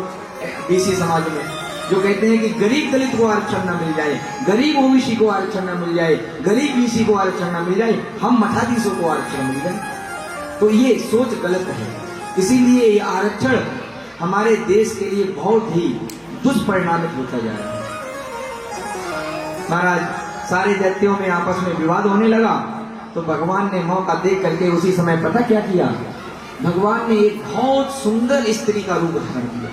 बीसी समाज में, जो कहते हैं कि गरीब दलित को आरक्षण न मिल जाए, गरीब ओबीसी को आरक्षण न मिल जाए, गरीब बीसी को आरक्षण न मिल जाए, हम मठाधीशों को आरक्षण मिल जाए। तो ये सोच गलत है। इसीलिए ये आरक्षण हमारे देश के लिए बहुत ही दुष्परिणामित होता जा रहा है। महाराज सारे दैत्यों में आपस में विवाद होने लगा, तो भगवान ने मौका देख करके उसी समय पता क्या किया, भगवान ने एक बहुत सुंदर स्त्री का रूप धारण किया।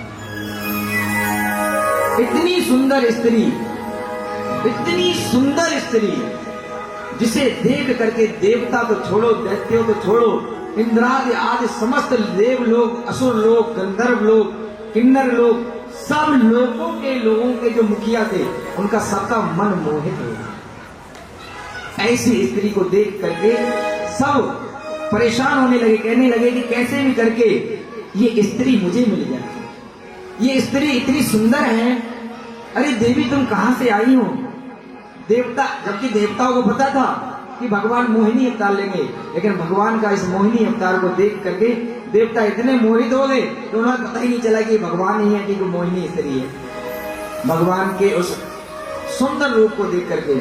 इतनी सुंदर स्त्री, इतनी सुंदर स्त्री जिसे देख करके देवता तो छोड़ो, दैत्यों तो छोड़ो, इंद्रादि आदि समस्त देव लोग, असुर लोग, गंधर्व लोग, किन्नर लोग, सब लोगों के जो मुखिया थे, उनका सबका मन मोहित हो गया। ऐसी स्त्री को देख करके सब परेशान होने लगे, कहने लगे कि कैसे भी करके ये स्त्री मुझे मिल जाए, ये स्त्री इतनी सुंदर है, अरे देवी तुम कहां से आई हो? देवता, जबकि देवताओं को पता था कि भगवान मोहिनी अवतार लेंगे, लेकिन भगवान का इस मोहिनी अवतार को देख करके देवता इतने मोहित हो गए तो उन्हें पता ही नहीं चला कि भगवान ही है कि कोई मोहिनी स्त्री है। भगवान के उस सुंदर रूप को देख करके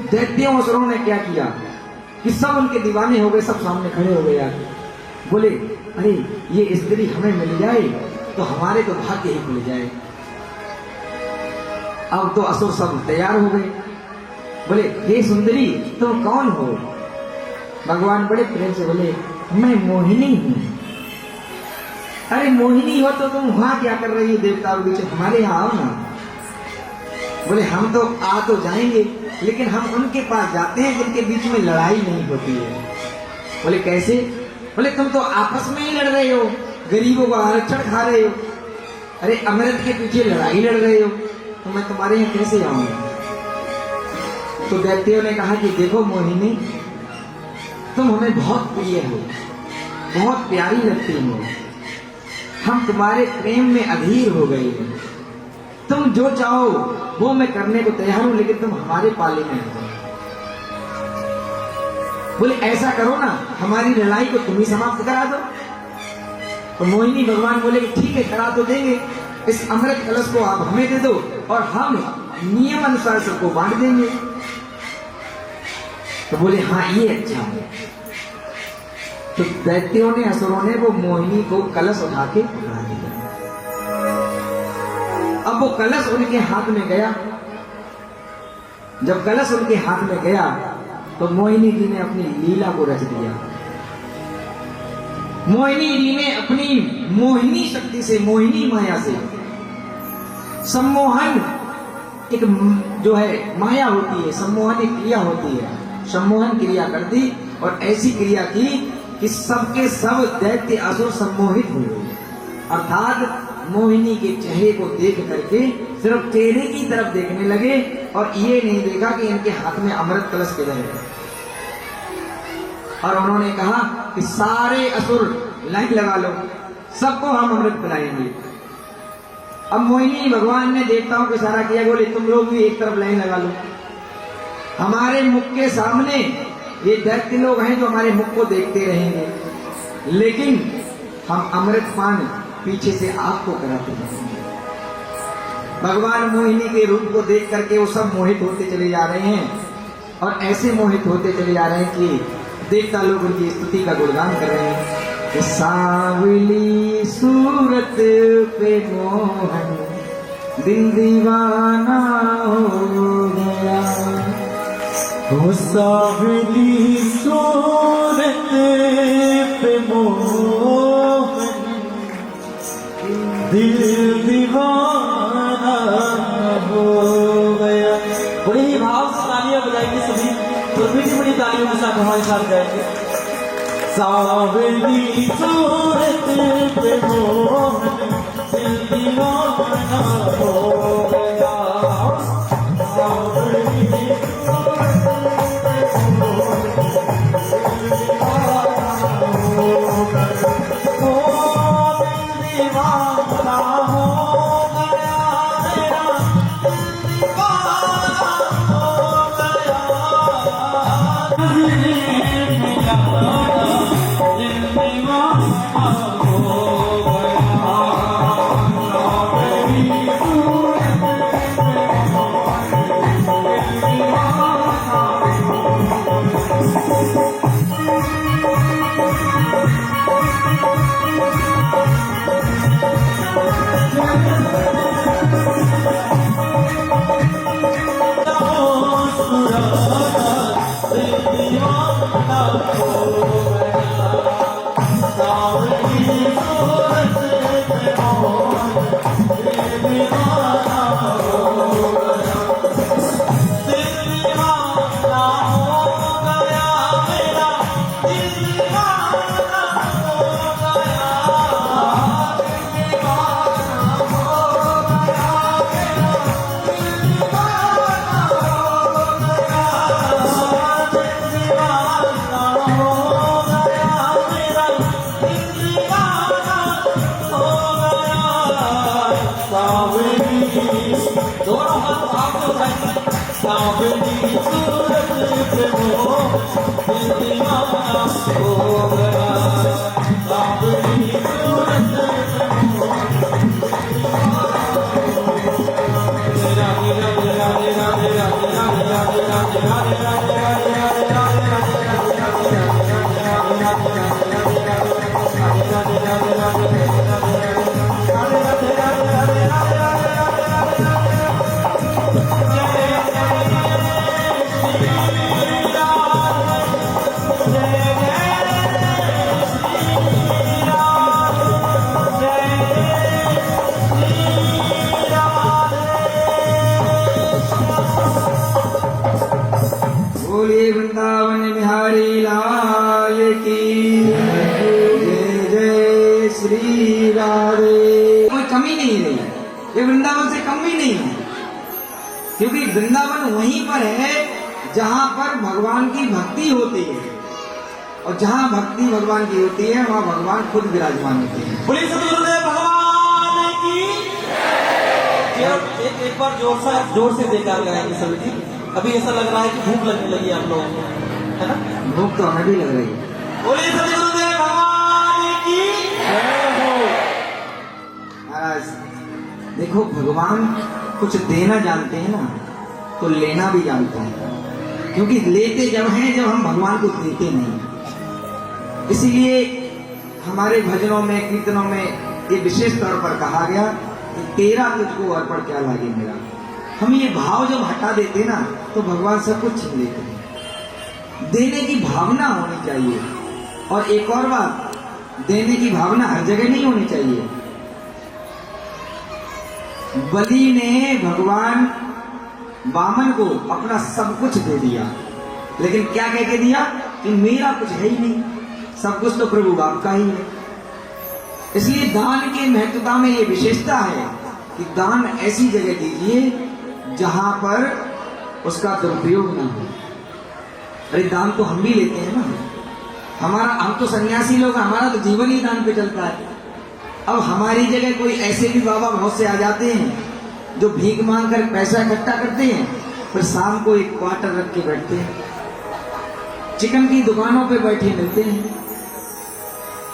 दैत्यों असुरों ने क्या किया कि सब उनके दीवाने हो गए, सब सामने खड़े हो गए आके बोले, अरे ये स्त्री हमें मिल जाए तो हमारे तो भाग्य ही खुल जाए। अब तो असुर सब तैयार हो गए, बोले, हे सुंदरी तुम कौन हो? भगवान बड़े प्रेम से बोले, मैं मोहिनी हूं। अरे मोहिनी हो तो तुम वहां क्या कर रही हो देवताओं के बीच, हमारे यहाँ आओ ना। बोले, हम तो आ तो जाएंगे, लेकिन हम उनके पास जाते हैं जिनके बीच में लड़ाई नहीं होती है। बोले, कैसे? बोले, तुम तो आपस में ही लड़ रहे हो, गरीबों का आरक्षण खा रहे हो, अरे अमृत के पीछे लड़ाई लड़ रहे हो, तो मैं तुम्हारे यहाँ कैसे आऊंगा? तो दैत्यों ने कहा कि देखो मोहिनी, तुम हमें बहुत प्रिय हो, बहुत प्यारी लगती हो, हम तुम्हारे प्रेम में अधीर हो गए हैं, तुम जो चाहो वो मैं करने को तैयार हूं, लेकिन तुम हमारे पाले में हो। बोले, ऐसा करो ना, हमारी लड़ाई को तुम ही समाप्त करा दो। तो मोहिनी भगवान बोले कि ठीक है, करा तो देंगे, इस अमृत कलश को आप हमें दे दो और हम नियम अनुसार सबको बांट देंगे। तो बोले, हाँ ये अच्छा है। तो दैत्यों ने असुरों ने वो मोहिनी को कलश उठा के उड़ा दिया। अब वो कलश उनके हाथ में गया, जब कलश उनके हाथ में गया तो मोहिनी जी ने अपनी लीला को रच दिया। मोहिनी जी ने अपनी मोहिनी शक्ति से, मोहिनी माया से सम्मोहन एक जो है माया होती है, सम्मोहन एक क्रिया होती है, सम्मोहन क्रिया कर दी और ऐसी क्रिया की कि सबके सब दैत्य असुर सम्मोहित हो गए। अर्थात मोहिनी के चेहरे को देख करके सिर्फ चेहरे की तरफ देखने लगे और ये नहीं देखा कि इनके हाथ में अमृत कलश किधर है। और उन्होंने कहा कि सारे असुर लाइन लगा लो, सबको हम अमृत पिलाएंगे। अब मोहिनी भगवान ने देवताओं को इशारा किया, बोले तुम लोग भी एक तरफ लाइन लगा लो, हमारे मुख के सामने ये दैत्य लोग हैं जो हमारे मुख को देखते रहेंगे, लेकिन हम अमृत पान पीछे से आपको कराते रहेंगे। भगवान मोहिनी के रूप को देख करके वो सब मोहित होते चले जा रहे हैं और ऐसे मोहित होते चले जा रहे हैं कि देवता लोग उनकी स्तुति का गुणगान कर रहे हैं कि सांवली सूरत पे मोहन दिल दीवाना हो गया, वो सांवली सूरत पे मोहन दिल दीवाना हो गया। बड़े ही भाव से तालियां बजाएंगे सभी, तो मीठी बड़ी तालियों के साथ हमारे साथ गाएंगे। सांवली सूरत पे मोहन दिल दीवाना हो गया, सांवली सूरत पे मोहन दिल दीवाना हो गया, ओ दिल दीवाना हो गया, मेरा दिल दीवाना हो गया, दिल दीवाना दोनों हाथ आपको उठाएंगे, सांवली सूरत पे मोह दिल दीवाना हो गया सांवली सूरत राधे राधे राधे राधे राधे राधे राधे राधे राधे बोलिए वृंदावन बिहारी लाल की जय जय श्री राधे। कोई कमी नहीं रही, ये वृंदावन से कम भी नहीं है, क्योंकि वृंदावन वहीं पर है जहां पर भगवान की भक्ति होती है, और जहां भक्ति भगवान की होती है वहां भगवान खुद विराजमान होते हैं। बोलिए सतगुरुदेव भगवान की एक बार जोर से देखा करेंगे सभी जी। अभी ऐसा लग रहा है कि भूख लगने लगी आप लोगों को, है ना? भूख तो हमें भी लग रही है। बोलिए सतगुरुदेव भगवान की जय हो। महाराज देखो, भगवान कुछ देना जानते हैं ना, तो लेना भी जानते हैं, क्योंकि लेते जब हैं जब हम भगवान को देते नहीं। इसीलिए हमारे भजनों में कीर्तनों में ये विशेष तौर पर कहा गया कि तेरा तुझको अर्पण क्या लागे मेरा। हम ये भाव जब हटा देते ना तो भगवान सब कुछ छीन लेते हैं। देने की भावना होनी चाहिए, और एक और बात, देने की भावना हर जगह नहीं होनी चाहिए। बलि ने भगवान वामन को अपना सब कुछ दे दिया, लेकिन क्या कह के दिया कि मेरा कुछ है ही नहीं, सब कुछ तो प्रभु आपका ही है। इसलिए दान की महत्वता में ये विशेषता है कि दान ऐसी जगह दीजिए जहां पर उसका दुरुपयोग ना हो। अरे दान तो हम भी लेते हैं ना, हम तो सन्यासी लोग, हमारा तो जीवन ही दान पे चलता है। अब हमारी जगह कोई ऐसे भी बाबा बहुत से आ जाते हैं जो भीख मांग कर पैसा इकट्ठा करते हैं, फिर शाम को एक क्वार्टर रख के बैठते हैं, चिकन की दुकानों पे बैठे मिलते हैं।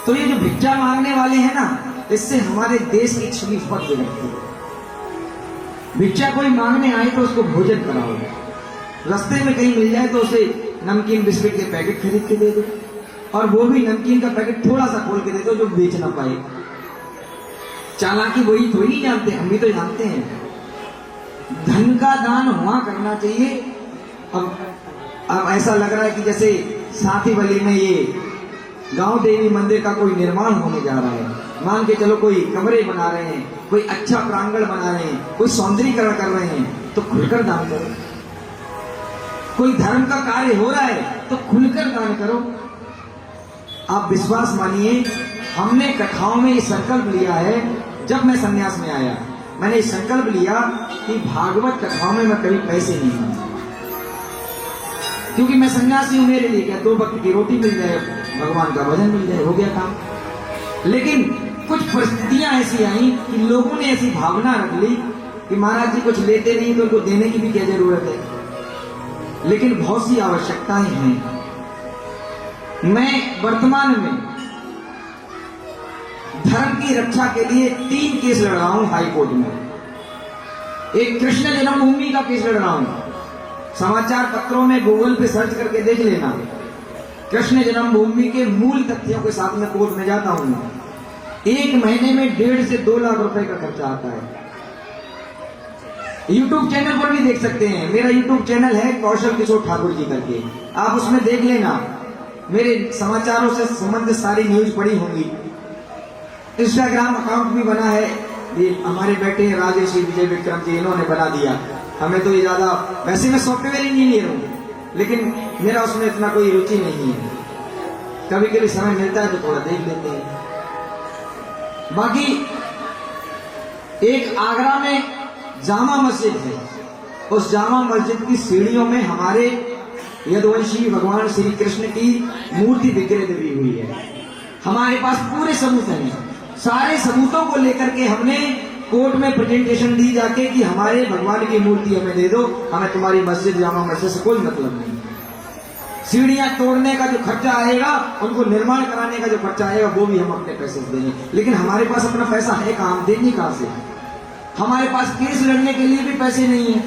तो ये जो भिक्षा मांगने वाले हैं ना, इससे हमारे देश की छवि फट जाती है। भिक्षा कोई मांगने आए तो उसको भोजन कराओ, रास्ते में कहीं मिल जाए तो उसे नमकीन बिस्किट के पैकेट खरीद के दे दो, और वो भी नमकीन का पैकेट थोड़ा सा खोल के दे दो जो बेच ना पाए। चालाकी वही थोड़ी नहीं जानते, हम भी तो जानते हैं। धन का दान हुआ करना चाहिए। अब ऐसा लग रहा है कि जैसे साथी बली में ये गांव देवी मंदिर का कोई निर्माण होने जा रहा है। मान के चलो कोई कमरे बना रहे हैं, कोई अच्छा प्रांगण बना रहे हैं, कोई सौंदर्यीकरण कर रहे हैं, तो खुलकर दान करो। कोई धर्म का कार्य हो रहा है तो खुलकर दान करो। आप विश्वास मानिए, हमने कथाओं में ये संकल्प लिया है। जब मैं संन्यास में आया, मैंने ये संकल्प लिया कि भागवत कथाओं में मैं कभी पैसे नहीं दूंगा, क्योंकि मैं सन्यासी हूं। मेरे लिए क्या, 2 वक्त की रोटी मिल जाए, भगवान का भजन मिल जाए, हो गया काम। लेकिन कुछ परिस्थितियां ऐसी आई कि लोगों ने ऐसी भावना रख ली कि महाराज जी कुछ लेते नहीं तो उनको देने की भी क्या जरूरत है। लेकिन बहुत सी आवश्यकताएं हैं। मैं वर्तमान में धर्म की रक्षा के लिए 3 केस लड़ रहा हूं हाई कोर्ट में। एक कृष्ण जन्मभूमि का केस लड़ रहा हूं, समाचार पत्रों में गूगल पे सर्च करके देख लेना। कृष्ण जन्मभूमि के मूल तथ्यों के साथ में कोर्ट में जाता हूं। 1 महीने में 1.5 से 2 लाख रुपए का खर्चा आता है। YouTube चैनल पर भी देख सकते हैं, मेरा YouTube चैनल है कौशल किशोर ठाकुर जी करके, आप उसमें देख लेना। मेरे समाचारों से संबंधित सारी न्यूज पड़ी होंगी। इंस्टाग्राम अकाउंट भी बना है, ये हमारे बेटे राजेश विजय विक्रम जी, इन्होंने बना दिया। हमें तो ये ज्यादा, वैसे मैं सॉफ्टवेयर इंजीनियर हूँ, लेकिन मेरा उसमें इतना कोई रुचि नहीं है। कभी कभी समय मिलता है तो थोड़ा देख लेते हैं। बाकी एक आगरा में जामा मस्जिद है, उस जामा मस्जिद की सीढ़ियों में हमारे यदुवंशी भगवान श्री कृष्ण की मूर्ति विग्रह देवी हुई है। हमारे पास पूरे सबूत हैं। सारे सबूतों को लेकर के हमने कोर्ट में प्रेजेंटेशन दी जाके कि हमारे भगवान की मूर्ति हमें दे दो, हमें तुम्हारी मस्जिद जामा मस्जिद से कोई मतलब नहीं। सीढ़ियां तोड़ने का जो खर्चा आएगा, उनको निर्माण कराने का जो खर्चा आएगा, वो भी हम अपने पैसे से देंगे। लेकिन हमारे पास अपना पैसा है कहाँ, हम देंगे कहाँ से? हमारे पास केस लड़ने के लिए भी पैसे नहीं है।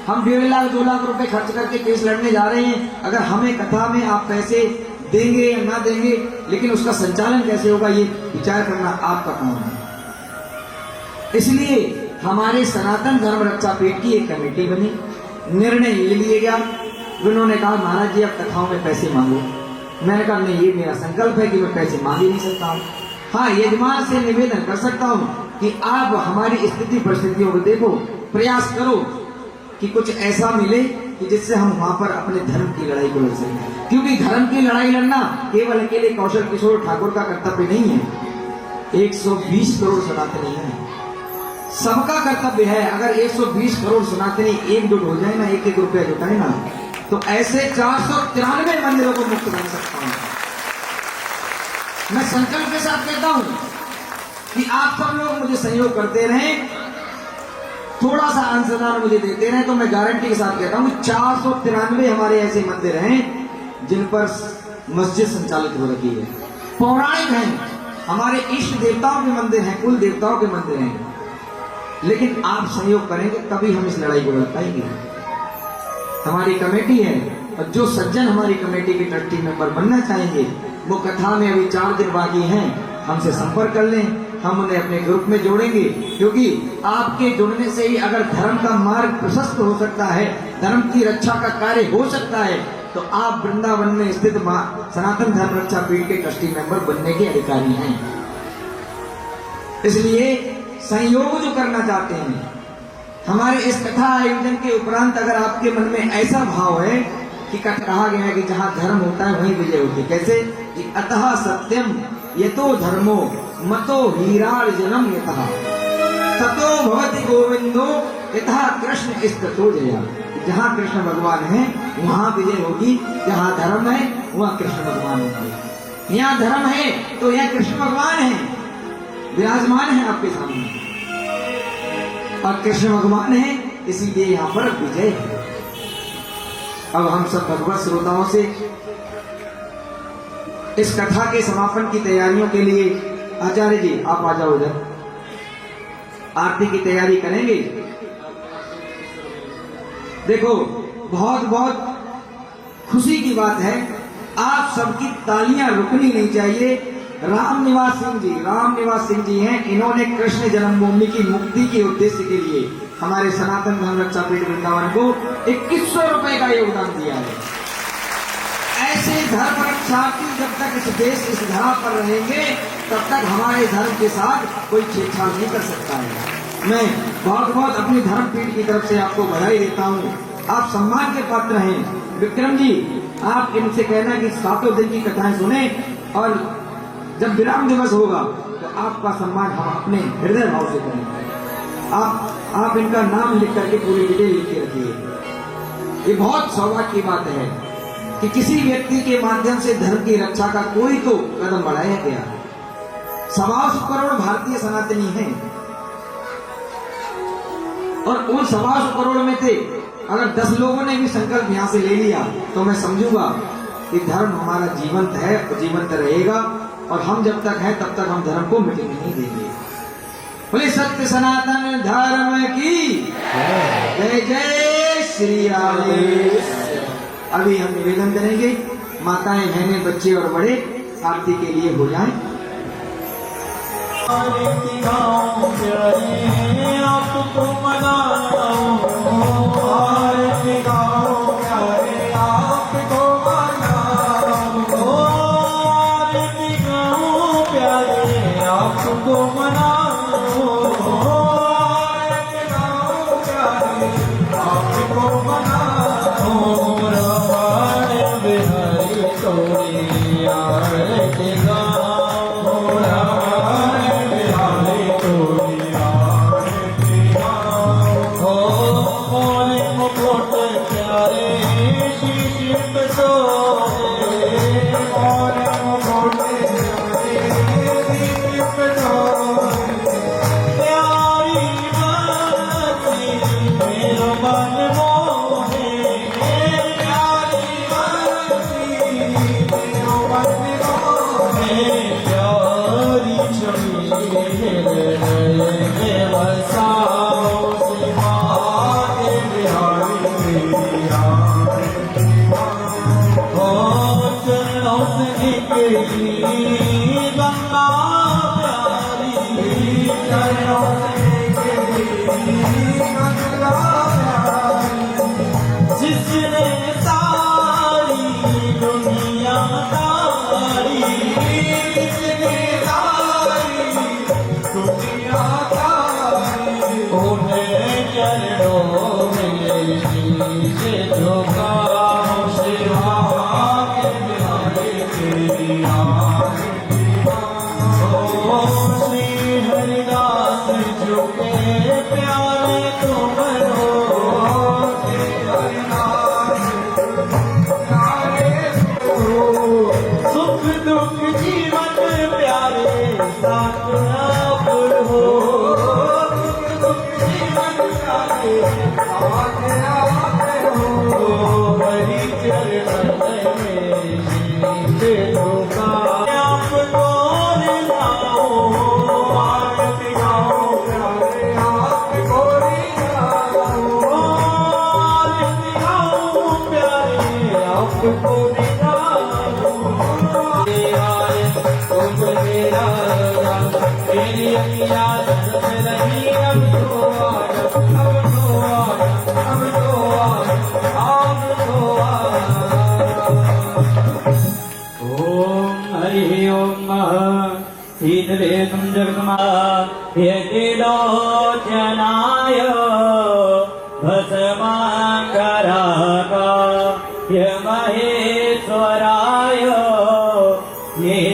हम 1.5 लाख 2 लाख रुपए खर्च करके केस लड़ने जा रहे हैं। अगर हमें कथा में आप पैसे देंगे या ना देंगे, लेकिन उसका संचालन कैसे होगा, ये विचार करना आपका काम है। इसलिए हमारे सनातन धर्म रक्षा पीठ की एक कमेटी बनी, निर्णय ये लिया गया। उन्होंने कहा महाराज जी आप कथाओं में पैसे मांगो। मैंने कहा नहीं, ये मेरा संकल्प है कि मैं पैसे मांग ही नहीं सकता हूँ। हाँ, यजमान से निवेदन कर सकता हूँ कि आप हमारी स्थिति परिस्थितियों को देखो, प्रयास करो कि कुछ ऐसा मिले कि जिससे हम वहां पर अपने धर्म की लड़ाई को लड़ सकें। क्योंकि धर्म की लड़ाई लड़ना केवल अकेले कौशल किशोर ठाकुर का कर्तव्य नहीं है, 120 करोड़ सनातनी है, सबका कर्तव्य है। अगर 120 करोड़ सनातनी एकजुट हो जाए ना, 1-1 रुपया जुटाए ना, तो ऐसे 493 मंदिरों को मुक्त कर सकता हूं। मैं संकल्प के साथ कहता हूं कि आप सब लोग मुझे सहयोग करते रहें, थोड़ा सा अंशदान मुझे देते रहे, तो मैं गारंटी के साथ कहता हूं कि 493 हमारे ऐसे मंदिर हैं जिन पर मस्जिद संचालित हो रही है, पौराणिक हैं, हमारे इष्ट देवताओं के मंदिर हैं, कुल देवताओं के मंदिर हैं। लेकिन आप सहयोग करेंगे तभी हम इस लड़ाई को लड़ पाएंगे। हमारी कमेटी है, और जो सज्जन हमारी कमेटी के ट्रस्टी मेंबर बनना चाहेंगे, वो कथा में अभी 4 दिन बाकी हैं, हमसे संपर्क कर लें, हम उन्हें अपने ग्रुप में जोड़ेंगे। क्योंकि आपके जुड़ने से ही अगर धर्म का मार्ग प्रशस्त हो सकता है, धर्म की रक्षा का कार्य हो सकता है, तो आप वृंदावन में स्थित सनातन धर्म रक्षा पीठ के ट्रस्टी मेंबर बनने के अधिकारी हैं। इसलिए संयोग जो करना चाहते हैं, हमारे इस कथा आयोजन के उपरांत अगर आपके मन में ऐसा भाव है कि कहा गया है कि जहां धर्म होता है वहीं विजय होती है। कैसे? कि अतः सत्यम यतो धर्मो मतो हीरार्जनम यतः ततो भवति गोविंदो यतः कृष्ण स्ततो जया। जहां कृष्ण भगवान है वहां विजय होगी, जहां धर्म है वहां कृष्ण भगवान होंगे। यहाँ धर्म है तो यहाँ कृष्ण भगवान है, विराजमान है आपके सामने, और कृष्ण भगवान है, इसीलिए यहाँ पर विजय है। अब हम सब भगवत श्रोताओं से इस कथा के समापन की तैयारियों के लिए, आचार्य जी आप आ जाओ उधर, आरती की तैयारी करेंगे। देखो बहुत बहुत खुशी की बात है, आप सबकी तालियां रुकनी नहीं चाहिए। राम निवास सिंह जी हैं, इन्होंने कृष्ण जन्मभूमि की मुक्ति के उद्देश्य के लिए हमारे सनातन धर्म रक्षा पीठ वृंदावन को 2100 रुपए का योगदान दिया है। ऐसे धर्म रक्षार्थी जब तक इस देश इस धरा पर रहेंगे, तब तक हमारे धर्म के साथ कोई छेड़छाड़ नहीं कर सकता है। मैं बहुत बहुत अपनी धर्म पीठ की तरफ से आपको बधाई देता हूँ, आप सम्मान के पात्र हैं। विक्रम जी, आप इनसे कहना कि 7 दिन की कथाएं सुने, और जब विराम दिवस होगा तो आपका सम्मान हम अपने हृदय भाव से करेंगे। आप इनका नाम लिख करके पूरी डिटेल लिख के रखिए। ये बहुत सौभाग्य की बात है कि किसी व्यक्ति के माध्यम से धर्म की रक्षा का कोई तो कदम बढ़ाया गया। 125 करोड़ भारतीय सनातनी हैं, और उन 125 करोड़ में से अगर 10 लोगों ने भी संकल्प यहां से ले लिया, तो मैं समझूंगा कि धर्म हमारा जीवंत है और जीवंत रहेगा, और हम जब तक हैं तब तक हम धर्म को मिटने नहीं देंगे। बोले सत्य सनातन धर्म की जय जय श्री राम। अभी हम निवेदन करेंगे, माताएं बहनें बच्चे और बड़े आरती के लिए हो जाएं। आपको मनाओ, आरती गाओ प्यारे, आपको मनाओ, आरती गाओ प्यारे, आपको मनाओ, आरती गाओ प्यारे, आपको मनाओ, रमण बिहारी तोरी आरती गाओ, रमण बिहारी तोरी आरती गाओ, मोरे मुकुट प्यारे शीश पे सोए, मोरे मुकुट प्यारे शीश पे सोए, जी गंगा प्यारी चरणों जिसने सारी दुनिया तारी, जिसने सारी दुनिया तारी, उन्हें चरणों में नीचे झुका शिवा के प्यारे तेरी आरती। ओ श्री हरिदास झुके प्यारे तुम हो, सुख दुख जीवन प्यारे साथ आप हो, सुख दुख जीवन प्यारे साथ आप हो। हरि चरण में नीचे झुका आपको रिझाओ, आरती गाओ प्यारे आपको रिझाओ, आरती गाओ प्यारे आपको रिझाओ। तेरी अखियाँ जन्म रही अब तो आजा, अब तो आजा, अब तो आजा, अब तो आजा। ओम हरि ओम शीतवेदं जगमा यज्ञलोचनाय भस्माकराय महेश्वरा